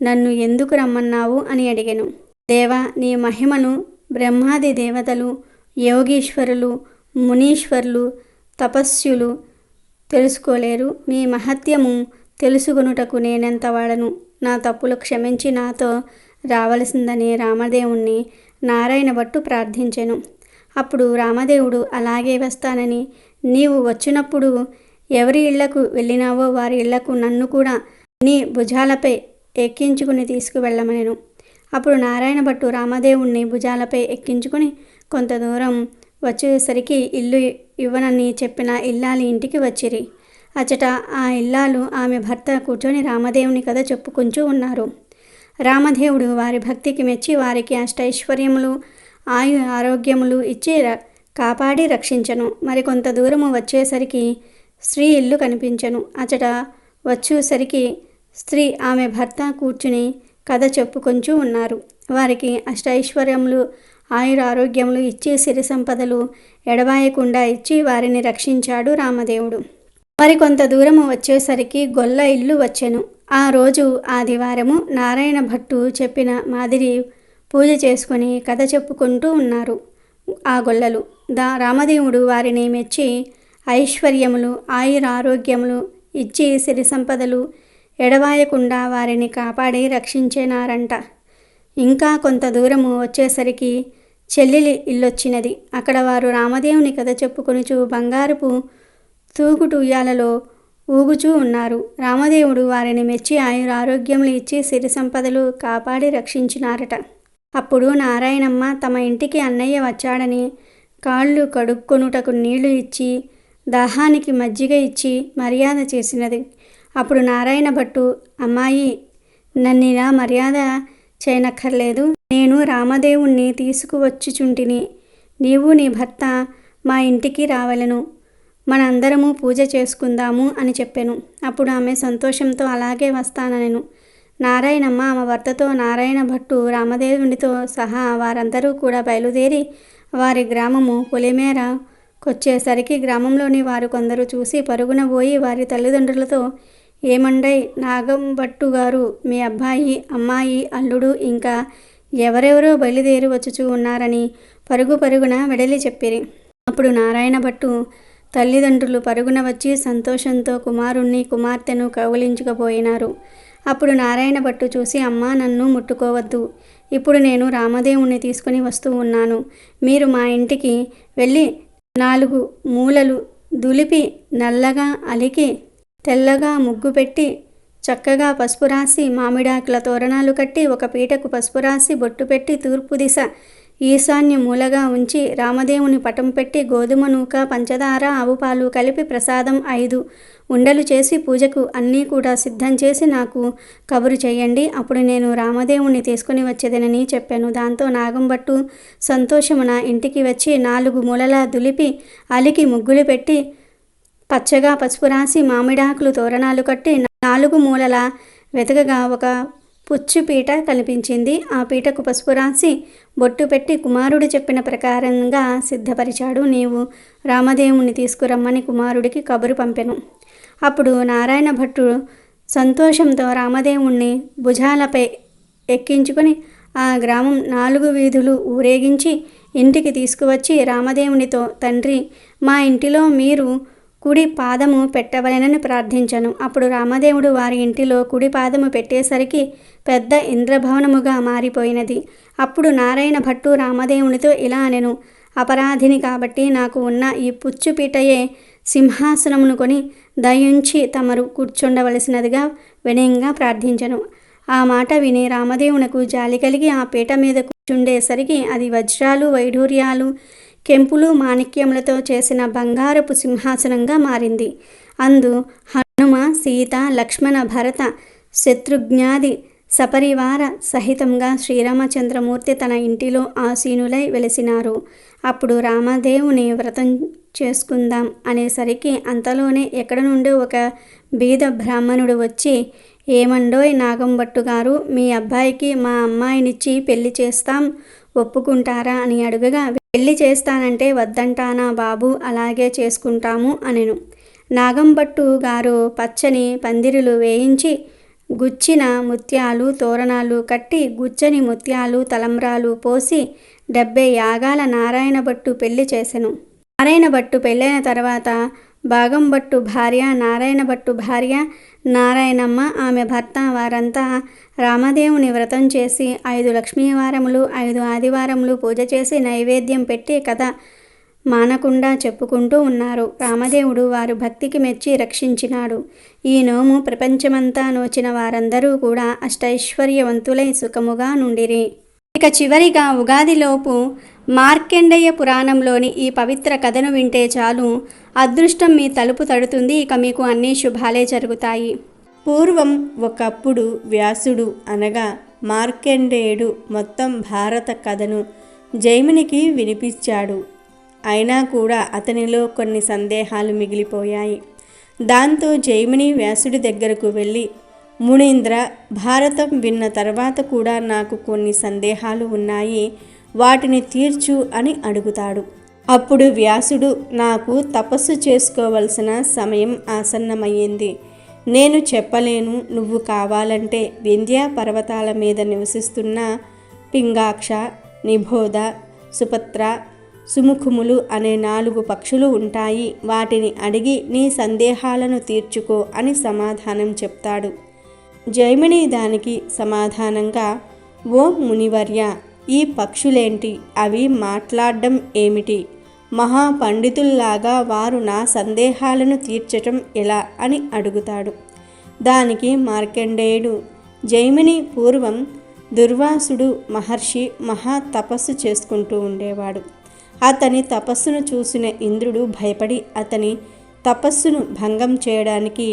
నన్ను ఎందుకు రమ్మన్నావు అని అడిగాను. దేవా, నీ మహిమను బ్రహ్మాది దేవతలు, యోగీశ్వరులు, మునీశ్వరులు, తపస్సులు తెలుసుకోలేరు. మీ మహత్యము తెలుసుకొనుటకు నేనెంత వాడను. నా తప్పులు క్షమించి నాతో రావలసిందని రామదేవుణ్ణి నారాయణ భట్టు ప్రార్థించెను. అప్పుడు రామదేవుడు అలాగే వస్తానని, నీవు వచ్చినప్పుడు ఎవరి ఇళ్లకు వెళ్ళినావో వారి ఇళ్లకు నన్ను కూడా నీ భుజాలపై ఎక్కించుకుని తీసుకువెళ్ళమనెను. అప్పుడు నారాయణ భట్టు రామదేవుణ్ణి భుజాలపై ఎక్కించుకుని కొంత దూరం వచ్చేసరికి ఇల్లు ఇవ్వనని చెప్పిన ఇల్లాలి ఇంటికి వచ్చిరి. అచట ఆ ఇల్లాలు ఆమె భర్త కూర్చొని రామదేవుని కథ చెప్పుకుంటూ ఉన్నారు. రామదేవుడు వారి భక్తికి మెచ్చి వారికి అష్టైశ్వర్యములు, ఆరోగ్యములు ఇచ్చి కాపాడి రక్షించను. మరికొంత దూరము వచ్చేసరికి స్త్రీ ఇల్లు కనిపించను. అచట వచ్చేసరికి స్త్రీ ఆమె భర్త కూర్చుని కథ చెప్పుకొంచూ ఉన్నారు. వారికి అష్టైశ్వర్యములు, ఆరోగ్యములు ఇచ్చి సిరి సంపదలు ఎడబాయకుండా ఇచ్చి వారిని రక్షించాడు రామదేవుడు. మరికొంత దూరము వచ్చేసరికి గొల్ల ఇల్లు వచ్చెను. ఆ రోజు ఆదివారము. నారాయణ భట్టు చెప్పిన మాదిరి పూజ చేసుకొని కథ చెప్పుకుంటూ ఉన్నారు ఆ గొల్లలు. రామదేవుడు వారిని మెచ్చి ఐశ్వర్యములు, ఆరోగ్యములు ఇచ్చి సిరి సంపదలు ఎడబాయకుండా వారిని కాపాడి రక్షించినారంట. ఇంకా కొంత దూరము వచ్చేసరికి చెల్లెలి ఇల్లొచ్చినది. అక్కడ వారు రామదేవుని కథ చెప్పుకొనుచు బంగారపు తూగుటు ఉయ్యాలలో ఊగుచూ ఉన్నారు. రామదేవుడు వారిని మెచ్చి ఆరోగ్యములు ఇచ్చి సిరి సంపదలు కాపాడి రక్షించినారట. అప్పుడు నారాయణమ్మ తమ ఇంటికి అన్నయ్య వచ్చాడని కాళ్ళు కడుక్కొనుటకు నీళ్లు ఇచ్చి దాహానికి మజ్జిగ ఇచ్చి మర్యాద చేసినది. అప్పుడు నారాయణ భట్టు, అమ్మాయి, నన్నిలా మర్యాద చేయనక్కర్లేదు. నేను రామదేవుణ్ణి తీసుకువచ్చుచుంటిని. నీవు నీ భర్త మా ఇంటికి రావలెను. మనందరము పూజ చేసుకుందాము అని చెప్పాను. అప్పుడు ఆమె సంతోషంతో అలాగే వస్తాననెను. నారాయణమ్మ ఆమె భర్తతో, నారాయణ భట్టు, రామదేవునితో సహా వారందరూ కూడా బయలుదేరి వారి గ్రామము పొలిమేరకొచ్చేసరికి గ్రామంలోని వారు కొందరు చూసి పరుగున పోయి వారి తల్లిదండ్రులతో, ఏమండై, నాగంభట్టు గారు, మీ అబ్బాయి, అమ్మాయి, అల్లుడు ఇంకా ఎవరెవరో బయలుదేరి వచ్చుచూ ఉన్నారని పరుగున వెడలి చెప్పిరి. అప్పుడు నారాయణ భట్టు తల్లిదండ్రులు పరుగున వచ్చి సంతోషంతో కుమారుణ్ణి, కుమార్తెను కౌగిలించుకుపోయినారు. అప్పుడు నారాయణ భట్టు చూసి, అమ్మా, నన్ను ముట్టుకోవద్దు. ఇప్పుడు నేను రామదేవుణ్ణి తీసుకుని వస్తూ ఉన్నాను. మీరు మా ఇంటికి వెళ్ళి 4 మూలలు దులిపి నల్లగా అలికి తెల్లగా ముగ్గు పెట్టి చక్కగా పసుపు రాసి మామిడాకుల తోరణాలు కట్టి ఒక పీటకు పసుపు రాసి బొట్టు పెట్టి తూర్పు దిశ ఈశాన్య మూలగా ఉంచి రామదేవుని పటం పెట్టి గోధుమ నూక, పంచదార, ఆవుపాలు కలిపి ప్రసాదం 5 ఉండలు చేసి పూజకు అన్నీ కూడా సిద్ధం చేసి నాకు కబురు చేయండి. అప్పుడు నేను రామదేవుణ్ణి తీసుకుని వచ్చేదనని చెప్పాను. దాంతో నాగంభట్టు సంతోషమున ఇంటికి వచ్చి 4 మూలలా దులిపి అలికి ముగ్గులు పెట్టి పచ్చగా పసుపు రాసి మామిడాకులు తోరణాలు కట్టి 4 మూలల వెతకగా ఒక పుచ్చు పీట కనిపించింది. ఆ పీటకు పసుపు రాసి బొట్టు పెట్టి కుమారుడు చెప్పిన ప్రకారంగా సిద్ధపరిచాడు. నీవు రామదేవుని తీసుకురమ్మని కుమారుడికి కబురు పంపెను. అప్పుడు నారాయణ భట్టు సంతోషంతో రామదేవుణ్ణి భుజాలపై ఎక్కించుకొని ఆ గ్రామం 4 వీధులు ఊరేగించి ఇంటికి తీసుకువచ్చి రామదేవునితో, తండ్రి, మా ఇంటిలో మీరు కుడి పాదము పెట్టవలెనని ప్రార్థించను. అప్పుడు రామదేవుడు వారి ఇంటిలో కుడి పాదము పెట్టేసరికి పెద్ద ఇంద్రభవనముగా మారిపోయినది. అప్పుడు నారాయణ భట్టు రామదేవునితో ఇలా అనెను, అపరాధిని కాబట్టి నాకు ఉన్న ఈ పుచ్చుపీటయే సింహాసనమును కొని దయుంచి తమరు కూర్చుండవలసినదిగా వినయంగా ప్రార్థించను. ఆ మాట విని రామదేవునకు జాలి కలిగి ఆ పీట మీద కూర్చుండేసరికి అది వజ్రాలు, వైఢూర్యాలు, కెంపులు, మాణిక్యములతో చేసిన బంగారపు సింహాసనంగా మారింది. అందు హనుమ, సీత, లక్ష్మణ, భరత, శత్రుఘ్నాది సపరివార సహితంగా శ్రీరామచంద్రమూర్తి తన ఇంటిలో ఆసీనులై వెలిసినారు. అప్పుడు రామదేవుని వ్రతం చేసుకుందాం అనేసరికి అంతలోనే ఎక్కడ నుండి ఒక బీద బ్రాహ్మణుడు వచ్చి, ఏమండోయ్ నాగంభట్టు గారు, మీ అబ్బాయికి మా అమ్మాయినిచ్చి పెళ్లి చేస్తాం, ఒప్పుకుంటారా అని అడుగగా, పెళ్లి చేస్తానంటే వద్దంటానా బాబు, అలాగే చేసుకుంటాము అనెను. నాగంభట్టు గారు పచ్చని పందిరులు వేయించి గుచ్చిన ముత్యాలు తోరణాలు కట్టి గుచ్చని ముత్యాలు తలంబ్రాలు పోసి 70 యాగాల నారాయణభట్టు పెళ్లి చేసెను. నారాయణభట్టు పెళ్ళైన తర్వాత భాగంభట్టు భార్య, నారాయణభట్టు భార్య నారాయణమ్మ, ఆమె భర్త వారంతా రామదేవుని వ్రతం చేసి 5 లక్ష్మీవారములు 5 ఆదివారములు పూజ చేసి నైవేద్యం పెట్టి కథ మానకుండా చెప్పుకుంటూ ఉన్నారు. రామదేవుడు వారు భక్తికి మెచ్చి రక్షించినాడు. ఈ నోము ప్రపంచమంతా నోచిన వారందరూ కూడా అష్టైశ్వర్యవంతులై సుఖముగా నుండిరి. ఇక చివరిగా ఉగాదిలోపు మార్కండేయ పురాణంలోని ఈ పవిత్ర కథను వింటే చాలు, అదృష్టం మీ తలుపు తడుతుంది. ఇక మీకు అన్ని శుభాలే జరుగుతాయి. పూర్వం ఒకప్పుడు వ్యాసుడు అనగా మార్కండేయుడు మొత్తం భారత కథను జైమినికి వినిపించాడు. అయినా కూడా అతనిలో కొన్ని సందేహాలు మిగిలిపోయాయి. దాంతో జైమిని వ్యాసుడి దగ్గరకు వెళ్ళి, మునీంద్ర, భారతం విన్న తర్వాత కూడా నాకు కొన్ని సందేహాలు ఉన్నాయి, వాటిని తీర్చు అని అడుగుతాడు. అప్పుడు వ్యాసుడు, నాకు తపస్సు చేసుకోవలసిన సమయం ఆసన్నమయ్యింది, నేను చెప్పలేను. నువ్వు కావాలంటే వింధ్యా పర్వతాల మీద నివసిస్తున్న పింగాక్ష, నిబోధ, సుపత్ర, సుముఖములు అనే 4 పక్షులు ఉంటాయి, వాటిని అడిగి నీ సందేహాలను తీర్చుకో అని సమాధానం చెప్తాడు. జైమిని దానికి సమాధానంగా, ఓ మునివర్య, ఈ పక్షులేంటి, అవి మాట్లాడడం ఏమిటి, మహాపండితుల్లాగా వారు నా సందేహాలను తీర్చటం ఎలా అని అడుగుతాడు. దానికి మార్కండేయుడు, జైమిని, పూర్వం దుర్వాసుడు మహర్షి మహా తపస్సు చేసుకుంటూ ఉండేవాడు. అతని తపస్సును చూసిన ఇంద్రుడు భయపడి అతని తపస్సును భంగం చేయడానికి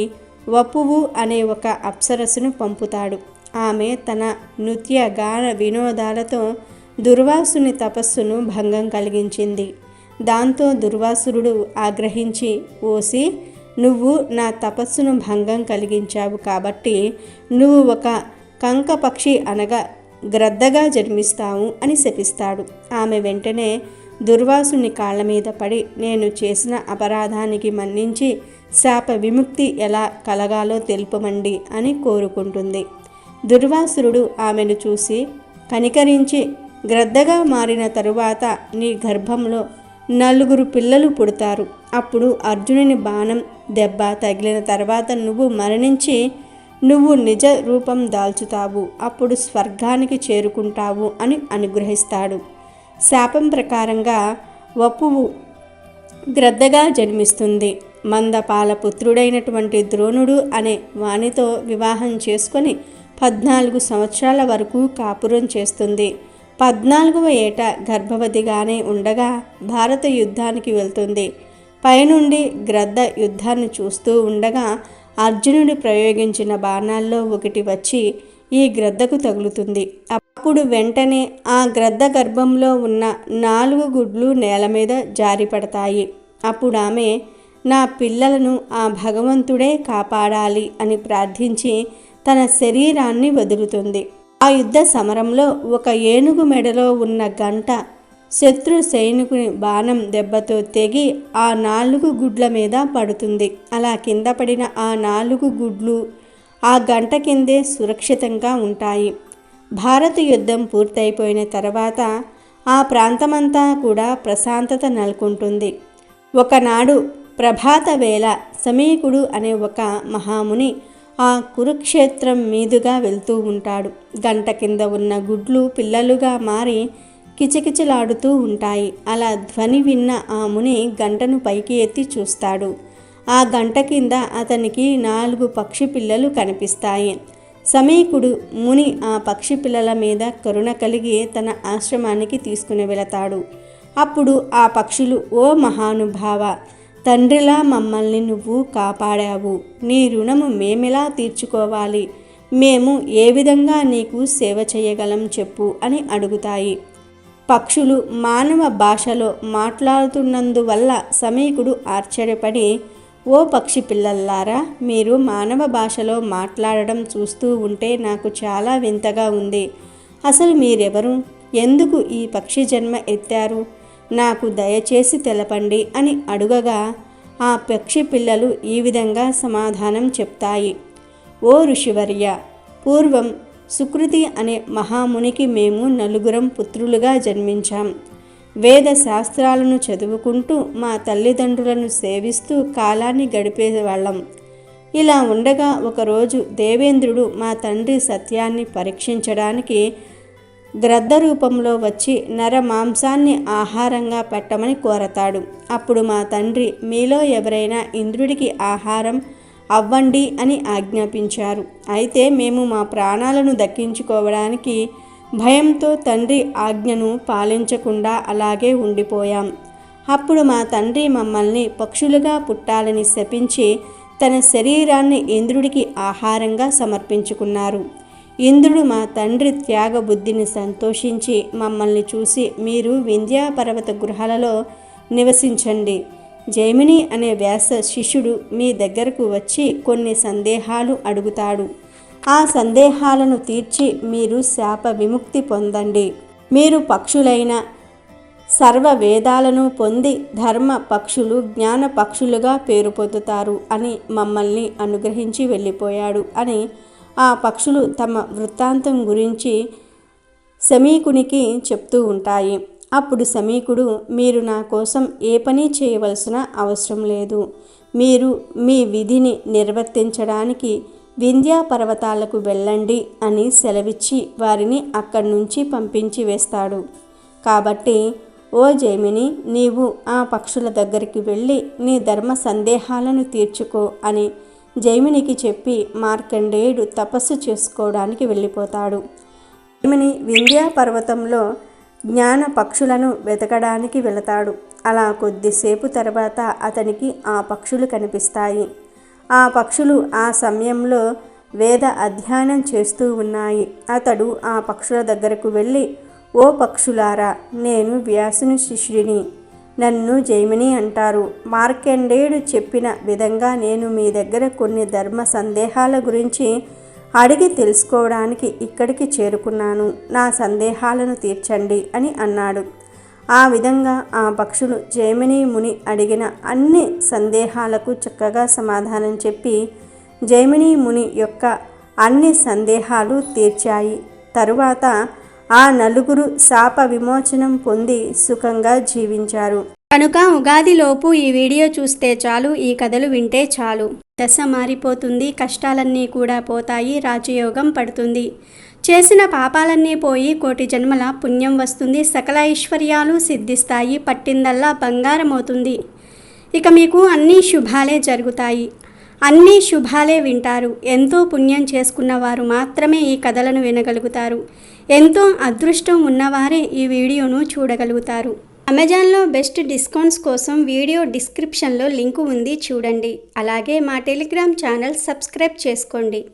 వపువు అనే ఒక అప్సరస్సును పంపుతాడు. ఆమె తన నృత్య గాన వినోదాలతో దుర్వాసుని తపస్సును భంగం కలిగించింది. దాంతో దుర్వాసురుడు ఆగ్రహించి, ఓసి, నువ్వు నా తపస్సును భంగం కలిగించావు కాబట్టి నువ్వు ఒక కంకపక్షి అనగా గ్రద్దగా జన్మిస్తావు అని శపిస్తాడు. ఆమె వెంటనే దుర్వాసుని కాళ్ళ మీద పడి, నేను చేసిన అపరాధానికి మన్నించి శాప విముక్తి ఎలా కలగాలో తెలుపమండి అని కోరుకుంటుంది. దుర్వాసురుడు ఆమెను చూసి కనికరించి, గ్రద్దగా మారిన తరువాత నీ గర్భంలో 4 పిల్లలు పుడతారు. అప్పుడు అర్జునుని బాణం దెబ్బ తగిలిన తర్వాత నువ్వు మరణించి నువ్వు నిజ రూపం దాల్చుతావు, అప్పుడు స్వర్గానికి చేరుకుంటావు అని అనుగ్రహిస్తాడు. శాపం ప్రకారంగా వపువు గ్రద్దగా జన్మిస్తుంది. మందపాల పుత్రుడైనటువంటి ద్రోణుడు అనే వానితో వివాహం చేసుకొని 14 సంవత్సరాల వరకు కాపురం చేస్తుంది. 14వ ఏట గర్భవతిగానే ఉండగా భారత యుద్ధానికి వెళ్తుంది. పైనుండి గ్రద్ద యుద్ధాన్ని చూస్తూ ఉండగా అర్జునుడు ప్రయోగించిన బాణాల్లో ఒకటి వచ్చి ఈ గ్రద్దకు తగులుతుంది. అప్పుడు వెంటనే ఆ గ్రద్ద గర్భంలో ఉన్న 4 గుడ్లు నేల మీద జారిపడతాయి. అప్పుడు ఆమె, నా పిల్లలను ఆ భగవంతుడే కాపాడాలి అని ప్రార్థించి తన శరీరాన్ని వదులుతుంది. ఆ యుద్ధ సమరంలో ఒక ఏనుగు మెడలో ఉన్న గంట శత్రు సైనికుని బాణం దెబ్బతో తెగి ఆ 4 గుడ్ల మీద పడుతుంది. అలా కింద పడిన ఆ 4 గుడ్లు ఆ గంట కిందే సురక్షితంగా ఉంటాయి. భారత యుద్ధం పూర్తయిపోయిన తర్వాత ఆ ప్రాంతమంతా కూడా ప్రశాంతత నెలకొంటుంది. ఒకనాడు ప్రభాత వేళ సమీకుడు అనే ఒక మహాముని ఆ కురుక్షేత్రం మీదుగా వెళ్తూ ఉంటాడు. గంట కింద ఉన్న గుడ్లు పిల్లలుగా మారి కిచకిచలాడుతూ ఉంటాయి. అలా ధ్వని విన్న ఆ ముని గంటను పైకి ఎత్తి చూస్తాడు. ఆ గంట కింద అతనికి 4 పక్షి పిల్లలు కనిపిస్తాయి. సమీకుడు ముని ఆ పక్షి పిల్లల మీద కరుణ కలిగి తన ఆశ్రమానికి తీసుకుని వెళతాడు. అప్పుడు ఆ పక్షులు, ఓ మహానుభావ, తండ్రిలా మమ్మల్ని నువ్వు కాపాడావు, నీ రుణము మేమెలా తీర్చుకోవాలి, మేము ఏ విధంగా నీకు సేవ చేయగలం చెప్పు అని అడుగుతాయి. పక్షులు మానవ భాషలో మాట్లాడుతున్నందువల్ల సమీకుడు ఆశ్చర్యపడి, ఓ పక్షి పిల్లల్లారా, మీరు మానవ భాషలో మాట్లాడడం చూస్తూ ఉంటే నాకు చాలా వింతగా ఉంది. అసలు మీరెవరు? ఎందుకు ఈ పక్షి జన్మ ఎత్తారు? నాకు దయచేసి తెలపండి అని అడుగగా ఆ పక్షి పిల్లలు ఈ విధంగా సమాధానం చెప్తాయి. ఓ ఋషివర్య, పూర్వం సుకృతి అనే మహామునికి మేము 4 పుత్రులుగా జన్మించాం. వేద శాస్త్రాలను చదువుకుంటూ మా తల్లిదండ్రులను సేవిస్తూ కాలాన్ని గడిపేవాళ్ళం. ఇలా ఉండగా ఒకరోజు దేవేంద్రుడు మా తండ్రి సత్యాన్ని పరీక్షించడానికి గ్రద్ద రూపంలో వచ్చి నర మాంసాన్ని ఆహారంగా పెట్టమని కోరతాడు. అప్పుడు మా తండ్రి, మీలో ఎవరైనా ఇంద్రుడికి ఆహారం అవ్వండి అని ఆజ్ఞాపించారు. అయితే మేము మా ప్రాణాలను దక్కించుకోవడానికి భయంతో తండ్రి ఆజ్ఞను పాలించకుండా అలాగే ఉండిపోయాం. అప్పుడు మా తండ్రి మమ్మల్ని పక్షులుగా పుట్టాలని శపించి తన శరీరాన్ని ఇంద్రుడికి ఆహారంగా సమర్పించుకున్నారు. ఇంద్రుడు మా తండ్రి త్యాగబుద్ధిని సంతోషించి మమ్మల్ని చూసి, మీరు వింధ్యా పర్వత గృహాలలో నివసించండి. జైమిని అనే వ్యాస శిష్యుడు మీ దగ్గరకు వచ్చి కొన్ని సందేహాలు అడుగుతాడు. ఆ సందేహాలను తీర్చి మీరు శాప విముక్తి పొందండి. మీరు పక్షులైన సర్వ వేదాలను పొంది ధర్మ పక్షులు, జ్ఞాన పక్షులుగా పేరు పొందుతారు అని మమ్మల్ని అనుగ్రహించి వెళ్ళిపోయాడు అని ఆ పక్షులు తమ వృత్తాంతం గురించి సమీకునికి చెప్తూ ఉంటాయి. అప్పుడు సమీకుడు, మీరు నా కోసం ఏ పని చేయవలసిన అవసరం లేదు. మీరు మీ విధిని నిర్వర్తించడానికి వింధ్యా పర్వతాలకు వెళ్ళండి అని సెలవిచ్చి వారిని అక్కడి నుంచి పంపించి వేస్తాడు. కాబట్టి ఓ జైమిని, నీవు ఆ పక్షుల దగ్గరికి వెళ్ళి నీ ధర్మ సందేహాలను తీర్చుకో అని జైమినికి చెప్పి మార్కండేయుడు తపస్సు చేసుకోవడానికి వెళ్ళిపోతాడు. జైమిని వింధ్యా పర్వతంలో జ్ఞాన పక్షులను వెతకడానికి వెళతాడు. అలా కొద్దిసేపు తర్వాత అతనికి ఆ పక్షులు కనిపిస్తాయి. ఆ పక్షులు ఆ సమయంలో వేద అధ్యయనం చేస్తూ ఉన్నాయి. అతడు ఆ పక్షుల దగ్గరకు వెళ్ళి, ఓ పక్షులారా, నేను వ్యాసుని శిష్యుడిని. నన్ను జైమిని అంటారు. మార్కండేయుడు చెప్పిన విధంగా నేను మీ దగ్గర కొన్ని ధర్మ సందేహాల గురించి అడిగి తెలుసుకోవడానికి ఇక్కడికి చేరుకున్నాను. నా సందేహాలను తీర్చండి అని అన్నాడు. ఆ విధంగా ఆ పక్షులు జైమిని ముని అడిగిన అన్ని సందేహాలకు చక్కగా సమాధానం చెప్పి జైమిని ముని యొక్క అన్ని సందేహాలు తీర్చాయి. తరువాత ఆ 4 శాప విమోచనం పొంది సుఖంగా జీవించారు. కనుక ఉగాదిలోపు ఈ వీడియో చూస్తే చాలు, ఈ కథలు వింటే చాలు. దశ మారిపోతుంది, కష్టాలన్నీ కూడా పోతాయి, రాజయోగం పడుతుంది. చేసిన పాపాలన్నీ పోయి కోటి జన్మల పుణ్యం వస్తుంది, సకల ఐశ్వర్యాలు సిద్ధిస్తాయి, పట్టిందల్లా బంగారం అవుతుంది. ఇక మీకు అన్ని శుభాలే జరుగుతాయి, అన్ని శుభాలే వింటారు. ఎంతో పుణ్యం చేసుకున్న వారు మాత్రమే ఈ కథలను వినగలుగుతారు. ఎంతో అదృష్టం ఉన్నవారే ఈ వీడియోను చూడగలుగుతారు. అమెజాన్లో బెస్ట్ డిస్కౌంట్స్ కోసం వీడియో డిస్క్రిప్షన్లో లింకు ఉంది, చూడండి. అలాగే మా టెలిగ్రామ్ ఛానల్ సబ్స్క్రైబ్ చేసుకోండి.